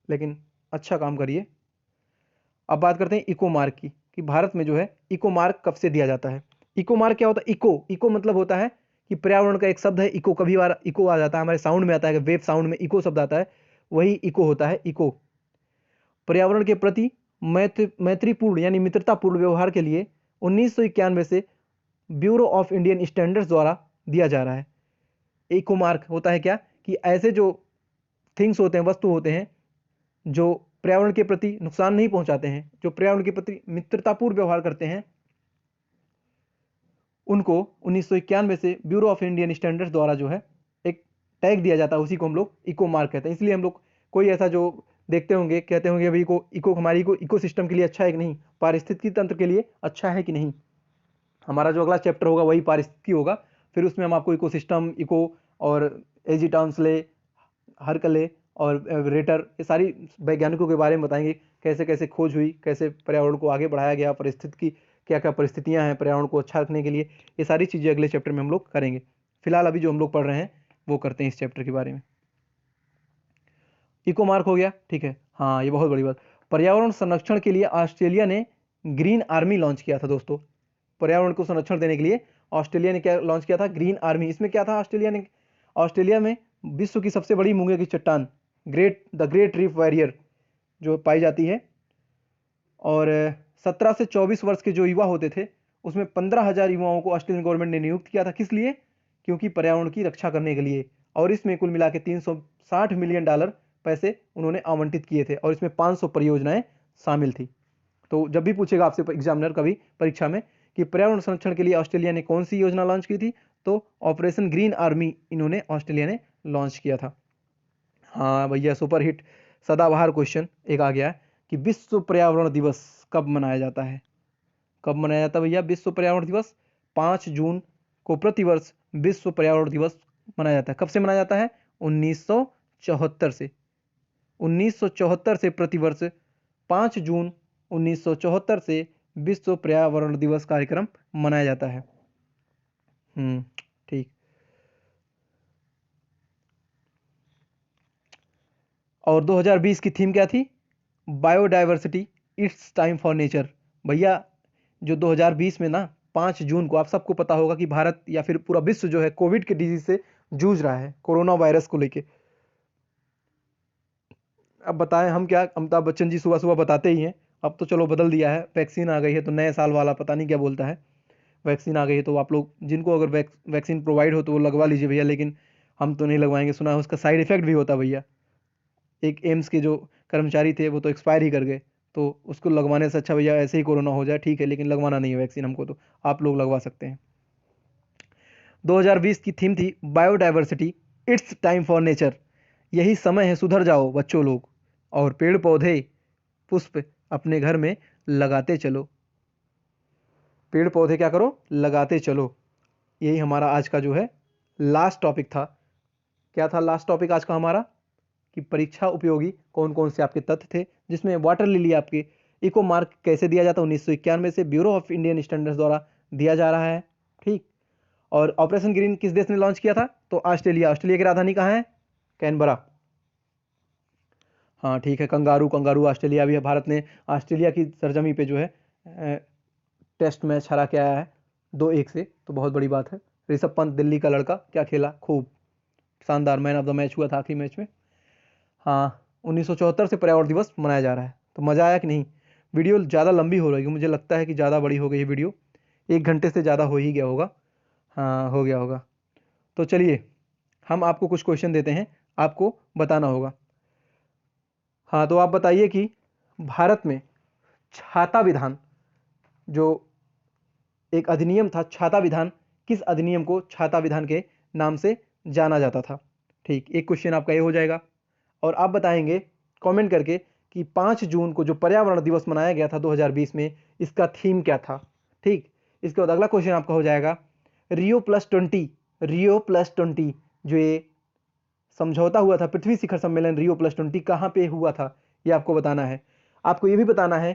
लेकिन अच्छा काम करिए। अब बात करते हैं इको मार्क की, कि भारत में जो है इको मार्क कब से दिया जाता है। इको मार्क क्या होता है, इको मतलब होता है कि पर्यावरण का एक शब्द है इको, कभी बार इको आ जाता है हमारे साउंड में, आता है वेब साउंड में इको शब्द आता है, वही इको होता है। इको पर्यावरण के प्रति मैत्रीपूर्ण यानी मित्रतापूर्ण व्यवहार के लिए 1991 से ब्यूरो ऑफ इंडियन स्टैंडर्ड्स द्वारा दिया जा रहा है। इको मार्क होता है क्या, कि ऐसे जो थिंग्स होते हैं, वस्तु होते हैं जो पर्यावरण के प्रति नुकसान नहीं पहुंचाते हैं, जो पर्यावरण के प्रति मित्रतापूर्ण व्यवहार करते हैं, उनको 1991 से ब्यूरो ऑफ इंडियन स्टैंडर्ड्स द्वारा जो है एक टैग दिया जाता है, उसी को हम लोग इको मार्क कहते हैं। इसलिए हम लोग कोई ऐसा जो देखते होंगे, कहते होंगे भाई इको हमारी इको सिस्टम के लिए अच्छा है कि नहीं, पारिस्थितिकी तंत्र के लिए अच्छा है कि नहीं। हमारा जो अगला चैप्टर होगा वही पारिस्थितिकी होगा, फिर उसमें हम आपको इको सिस्टम, इको और एजी टाउंसले, हरकले और रेटर, ये सारी वैज्ञानिकों के बारे में बताएंगे, कैसे कैसे खोज हुई, कैसे पर्यावरण को आगे बढ़ाया गया, परिस्थिति की क्या क्या परिस्थितियां हैं पर्यावरण को अच्छा रखने के लिए। ये सारी चीज़ें अगले चैप्टर में हम लोग करेंगे। फिलहाल अभी जो हम लोग पढ़ रहे हैं वो करते हैं इस चैप्टर के बारे में। इको मार्क हो गया, ठीक है। हाँ, ये बहुत बड़ी बात। पर्यावरण संरक्षण के लिए ऑस्ट्रेलिया ने ग्रीन आर्मी लॉन्च किया था दोस्तों। पर्यावरण को संरक्षण देने के लिए ऑस्ट्रेलिया ने क्या लॉन्च किया था? Green army. इसमें क्या था? ऑस्ट्रेलिया में विश्व की सबसे बड़ी मूंगे की चट्टान द ग्रेट रीफ वॉरियर जो पाई जाती है, और 17 से 24 वर्ष के जो युवा होते थे उसमें 15,000 युवाओं को ऑस्ट्रेलियन गवर्नमेंट ने नियुक्त किया था। किस लिए? क्योंकि पर्यावरण की रक्षा करने के लिए। और इसमें कुल मिला के $360 मिलियन पैसे उन्होंने आवंटित किए थे, और इसमें 500 परियोजनाएं शामिल थी। तो जब भी पूछेगा आपसे एग्जामिनर कभी परीक्षा में कि पर्यावरण संरक्षण के लिए ऑस्ट्रेलिया ने कौन सी योजना लॉन्च की थी, तो ऑपरेशन ग्रीन आर्मी इन्होंने ऑस्ट्रेलिया ने लॉन्च किया था। हाँ भैया, सुपर हिट सदाबहार क्वेश्चन एक आ गया कि विश्व पर्यावरण दिवस कब मनाया जाता है? कब मनाया जाता है भैया विश्व पर्यावरण दिवस? 5 जून को प्रतिवर्ष विश्व पर्यावरण दिवस मनाया जाता है। कब से मनाया जाता है? 1974 से। 1974 से प्रतिवर्ष 5 जून 1974 से विश्व पर्यावरण दिवस कार्यक्रम मनाया जाता है। ठीक। और 2020 की थीम क्या थी? Biodiversity, it's time for nature. भैया जो 2020 में ना 5 जून को, आप सबको पता होगा कि भारत या फिर पूरा विश्व जो है कोविड के डिजीज से जूझ रहा है, कोरोना वायरस को लेके। अब बताएं हम क्या, अमिताभ बच्चन जी सुबह सुबह बताते ही हैं। अब तो चलो बदल दिया है, वैक्सीन आ गई है तो नए साल वाला पता नहीं क्या बोलता है, वैक्सीन आ गई है तो आप लोग जिनको अगर वैक्सीन प्रोवाइड हो तो वो लगवा लीजिए भैया, लेकिन हम तो नहीं लगवाएंगे। सुना है उसका साइड इफेक्ट भी होता है भैया। एक एम्स के जो कर्मचारी थे वो तो एक्सपायर ही कर गए, तो उसको लगवाने से अच्छा भैया ऐसे ही कोरोना हो जाए, ठीक है, लेकिन लगवाना नहीं है वैक्सीन हमको, तो आप लोग लगवा सकते हैं। 2020 की थीम थी biodiversity, it's time for nature. यही समय है, सुधर जाओ बच्चों लोग, और पेड़ पौधे पुष्प अपने घर में लगाते चलो। पेड़ पौधे क्या करो? लगाते चलो। यही हमारा आज का जो है लास्ट टॉपिक था। क्या था लास्ट टॉपिक आज का हमारा? कि परीक्षा उपयोगी कौन कौन से आपके तथ्य थे, जिसमें वाटर लिली आपके इको मार्क कैसे दिया जाता है 1991 से ब्यूरो ऑफ इंडियन स्टैंडर्ड्स द्वारा दिया जा रहा है, ठीक। और ऑपरेशन ग्रीन किस देश ने लॉन्च किया था? तो ऑस्ट्रेलिया। ऑस्ट्रेलिया की राजधानी कहाँ है? कैनबरा। हाँ ठीक है, कंगारू ऑस्ट्रेलिया भी है। भारत ने ऑस्ट्रेलिया की सरजमी पे जो है टेस्ट मैच हरा के आया है 2-1 से, तो बहुत बड़ी बात है। ऋषभ पंत दिल्ली का लड़का क्या खेला, खूब शानदार, मैन ऑफ द मैच हुआ था आखिरी मैच में। हाँ, 1974 से पर्यावरण दिवस मनाया जा रहा है। तो मज़ा आया कि नहीं? वीडियो ज़्यादा लंबी हो रही है, मुझे लगता है कि ज़्यादा बड़ी हो गई है वीडियो, 1 घंटे से ज़्यादा हो ही गया होगा। हाँ, हो गया होगा। तो चलिए हम आपको कुछ क्वेश्चन देते हैं, आपको बताना होगा। हाँ, तो आप बताइए कि भारत में छाता विधान, जो एक अधिनियम था छाता विधान, किस अधिनियम को छाता विधान के नाम से जाना जाता था? ठीक, एक क्वेश्चन आपका ये हो जाएगा। और आप बताएंगे कमेंट करके कि 5 जून को जो पर्यावरण दिवस मनाया गया था 2020 में, इसका थीम क्या था, ठीक। इसके बाद अगला क्वेश्चन आपका हो जाएगा रियो+20 जो ये समझौता हुआ था, पृथ्वी शिखर सम्मेलन रियो+20 कहाँ पे हुआ था, ये आपको बताना है। आपको ये भी बताना है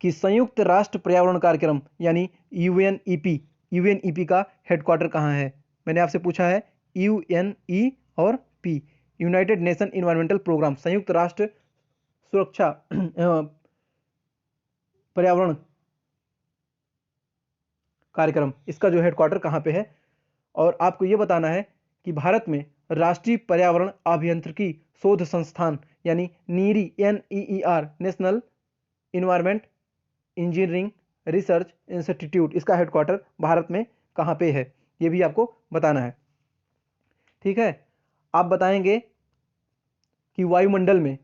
कि संयुक्त राष्ट्र पर्यावरण कार्यक्रम यानी यूएनईपी का हेडक्वार्टर कहाँ है? मैंने आपसे पूछा है यूएनई और P, united nation environmental programme, संयुक्त राष्ट्र सुरक्षा पर्यावरण कार्यक्रम, इसका जो हेडक्वार्टर कहाँ पे है। और आपको ये बताना है कि भारत में राष्ट्रीय पर्यावरण अभियांत्रिकी शोध संस्थान यानी NEERI NEER national environment engineering research institute, इसका हेडक्वार्टर भारत में कहाँ पे है, ये भी आपको बताना है, ठीक है। आप बताएंगे कि वायुमंडल में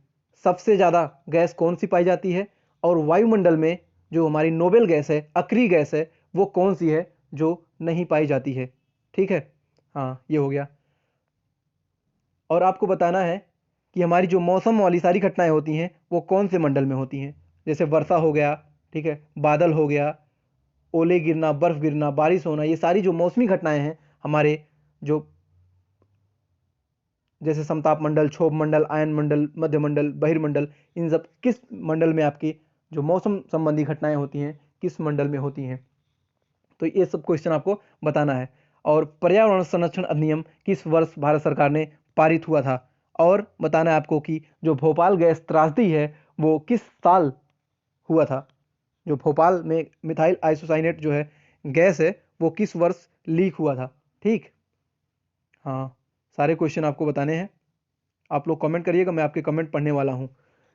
सबसे ज़्यादा गैस कौन सी पाई जाती है, और वायुमंडल में जो हमारी नोबेल गैस है, अक्री गैस है, वो कौन सी है, जो नहीं पाई जाती है। ठीक है, हाँ ये हो गया। और आपको बताना है कि हमारी जो मौसम वाली सारी घटनाएं होती हैं वो कौन से मंडल में होती हैं। जैसे वर्षा हो गया, ठीक है, बादल हो गया, ओले गिरना, बर्फ गिरना, बारिश होना, ये सारी जो मौसमी घटनाएं हैं हमारे जो जैसे समताप मंडल, क्षोभ मंडल, आयन मंडल, मध्य मंडल, बहिर्मंडल, इन सब किस मंडल में आपकी जो मौसम संबंधी घटनाएं होती हैं किस मंडल में होती हैं। तो ये सब क्वेश्चन आपको बताना है। और पर्यावरण संरक्षण अधिनियम किस वर्ष भारत सरकार ने पारित हुआ था। और बताना है आपको कि जो भोपाल गैस त्रासदी है वो किस साल हुआ था। जो भोपाल में मिथाइल आइसोसाइनेट जो है गैस है वो किस वर्ष लीक हुआ था। ठीक, हाँ सारे क्वेश्चन आपको बताने हैं। आप लोग कमेंट करिएगा, मैं आपके कमेंट पढ़ने वाला हूँ।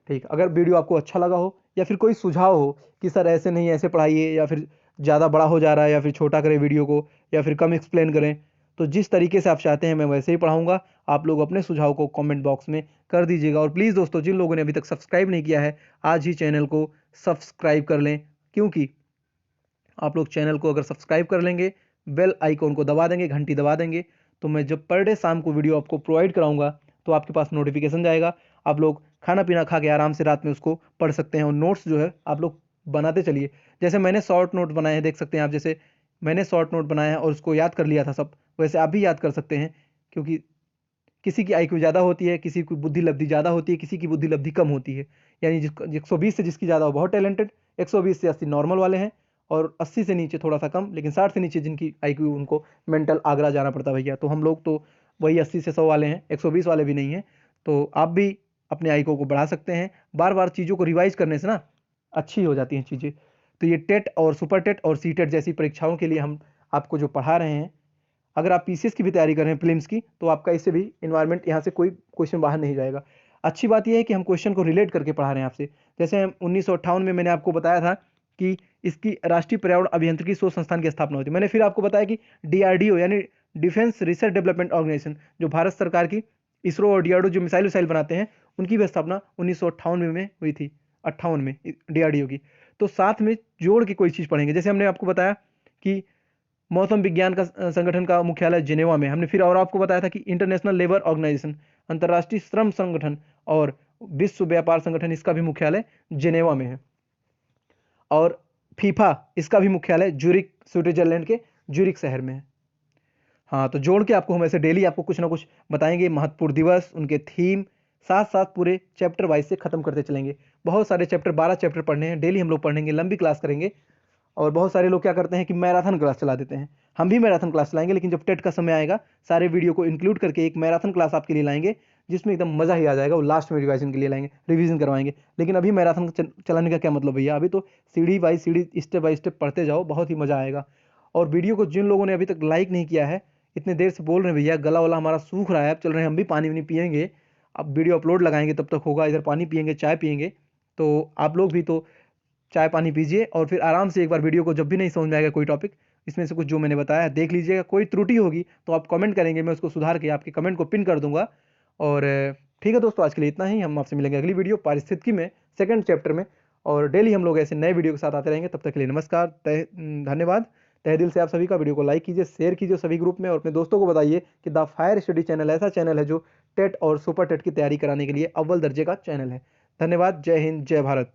ठीक, अगर वीडियो आपको अच्छा लगा हो या फिर कोई सुझाव हो कि सर ऐसे नहीं ऐसे पढ़ाइए, या फिर ज़्यादा बड़ा हो जा रहा है, या फिर छोटा करें वीडियो को, या फिर कम एक्सप्लेन करें, तो जिस तरीके से आप चाहते हैं मैं वैसे ही पढ़ाऊँगा। आप लोग अपने सुझाव को कमेंट बॉक्स में कर दीजिएगा। और प्लीज़ दोस्तों, जिन लोगों ने अभी तक सब्सक्राइब नहीं किया है आज ही चैनल को सब्सक्राइब कर लें, क्योंकि आप लोग चैनल को अगर सब्सक्राइब कर लेंगे, बेल आइकॉन को दबा देंगे, घंटी दबा देंगे, तो मैं जब पर डे शाम को वीडियो आपको प्रोवाइड कराऊंगा तो आपके पास नोटिफिकेशन जाएगा। आप लोग खाना पीना खा के आराम से रात में उसको पढ़ सकते हैं। और नोट्स जो है आप लोग बनाते चलिए। जैसे मैंने शॉर्ट नोट बनाए हैं, देख सकते हैं आप, जैसे मैंने शॉर्ट नोट बनाया है और उसको याद कर लिया था सब, वैसे आप भी याद कर सकते हैं। क्योंकि किसी की आईक्यू ज़्यादा होती है, किसी की बुद्धि लब्धि ज़्यादा होती है, किसी की बुद्धि लब्धि कम होती है। यानी जिसको 120 से जिसकी ज़्यादा हो बहुत टैलेंटेड, 120 से 80 नॉर्मल वाले हैं, और 80 से नीचे थोड़ा सा कम, लेकिन 60 से नीचे जिनकी आईक्यू उनको मेंटल आगरा जाना पड़ता है भैया। तो हम लोग तो वही 80 से 100 वाले हैं, 120 वाले भी नहीं हैं। तो आप भी अपने आईक्यू को बढ़ा सकते हैं। बार बार चीज़ों को रिवाइज करने से ना अच्छी हो जाती हैं चीज़ें। तो ये टेट और सुपर टेट और सी टेट जैसी परीक्षाओं के लिए हम आपको जो पढ़ा रहे हैं, अगर आप पीसीएस की भी तैयारी कर रहे हैं प्रीलिम्स की, तो आपका इससे भी इन्वायरमेंट यहाँ से कोई क्वेश्चन बाहर नहीं जाएगा। अच्छी बात यह है कि हम क्वेश्चन को रिलेट करके पढ़ा रहे हैं आपसे। जैसे 1958 में मैंने आपको बताया था कि इसकी राष्ट्रीय पर्यावरण अभियांत्रिकी शोध संस्थान की स्थापना हुई थी। मैंने फिर आपको बताया कि डीआरडीओ यानी डिफेंस रिसर्च डेवलपमेंट ऑर्गेनाइजेशन, जो भारत सरकार की इसरो और डीआरडीओ जो मिसाइल विसाइल बनाते हैं, उनकी भी स्थापना 1958 में हुई थी, 58 में डीआरडीओ की। तो साथ में जोड़ के कोई चीज़ पढ़ेंगे। जैसे हमने आपको बताया कि मौसम विज्ञान का संगठन का मुख्यालय जिनेवा में। हमने फिर और आपको बताया था कि इंटरनेशनल लेबर ऑर्गेनाइजेशन, अंतर्राष्ट्रीय श्रम संगठन और विश्व व्यापार संगठन, इसका भी मुख्यालय जिनेवा में है। और फीफा, इसका भी मुख्यालय ज्यूरिक, स्विट्जरलैंड के ज्यूरिक शहर में है। हाँ, तो जोड़ के आपको हम ऐसे डेली आपको कुछ ना कुछ बताएंगे, महत्वपूर्ण दिवस, उनके थीम, साथ साथ पूरे चैप्टर वाइज से खत्म करते चलेंगे। बहुत सारे चैप्टर, 12 चैप्टर पढ़ने हैं, डेली हम लोग पढ़ेंगे, लंबी क्लास करेंगे। और बहुत सारे लोग क्या करते हैं कि मैराथन क्लास चला देते हैं। हम भी मैराथन क्लास चलाएंगे, लेकिन जब टेट का समय आएगा सारे वीडियो को इंक्लूड करके एक मैराथन क्लास आपके लिए लाएंगे, जिसमें एकदम मज़ा ही आ जाएगा। वो लास्ट में रिवाइजन के लिए लाएंगे, रिवीजन करवाएंगे। लेकिन अभी मैराथन चलाने का क्या मतलब भैया, अभी तो सीढ़ी बाई सीढ़ी, स्टेप बाई स्टेप पढ़ते जाओ, बहुत ही मज़ा आएगा। और वीडियो को जिन लोगों ने अभी तक लाइक नहीं किया है, इतने देर से बोल रहे हैं भैया गला वाला हमारा सूख रहा है, अब चल रहे हैं, हम भी पानी वानी पियेंगे, अब वीडियो अपलोड लगाएंगे तब तक होगा, इधर पानी पियेंगे, चाय पियेंगे। तो आप लोग भी तो चाय पानी पीजिए, और फिर आराम से एक बार वीडियो को, जब भी नहीं समझ में आएगा कोई टॉपिक इसमें से कुछ जो मैंने बताया देख लीजिएगा। कोई त्रुटि होगी तो आप कमेंट करेंगे, मैं उसको सुधार के आपके कमेंट को पिन कर दूंगा। और ठीक है दोस्तों, आज के लिए इतना ही। हम आपसे मिलेंगे अगली वीडियो पारिस्थितिकी में, सेकंड चैप्टर में। और डेली हम लोग ऐसे नए वीडियो के साथ आते रहेंगे। तब तक के लिए नमस्कार, धन्यवाद। तहे दिल से आप सभी का वीडियो को लाइक कीजिए, शेयर कीजिए सभी ग्रुप में, और अपने दोस्तों को बताइए कि द फायर स्टडी चैनल ऐसा चैनल है जो टेट और सुपर टेट की तैयारी कराने के लिए अव्वल दर्जे का चैनल है। धन्यवाद। जय हिंद, जय भारत।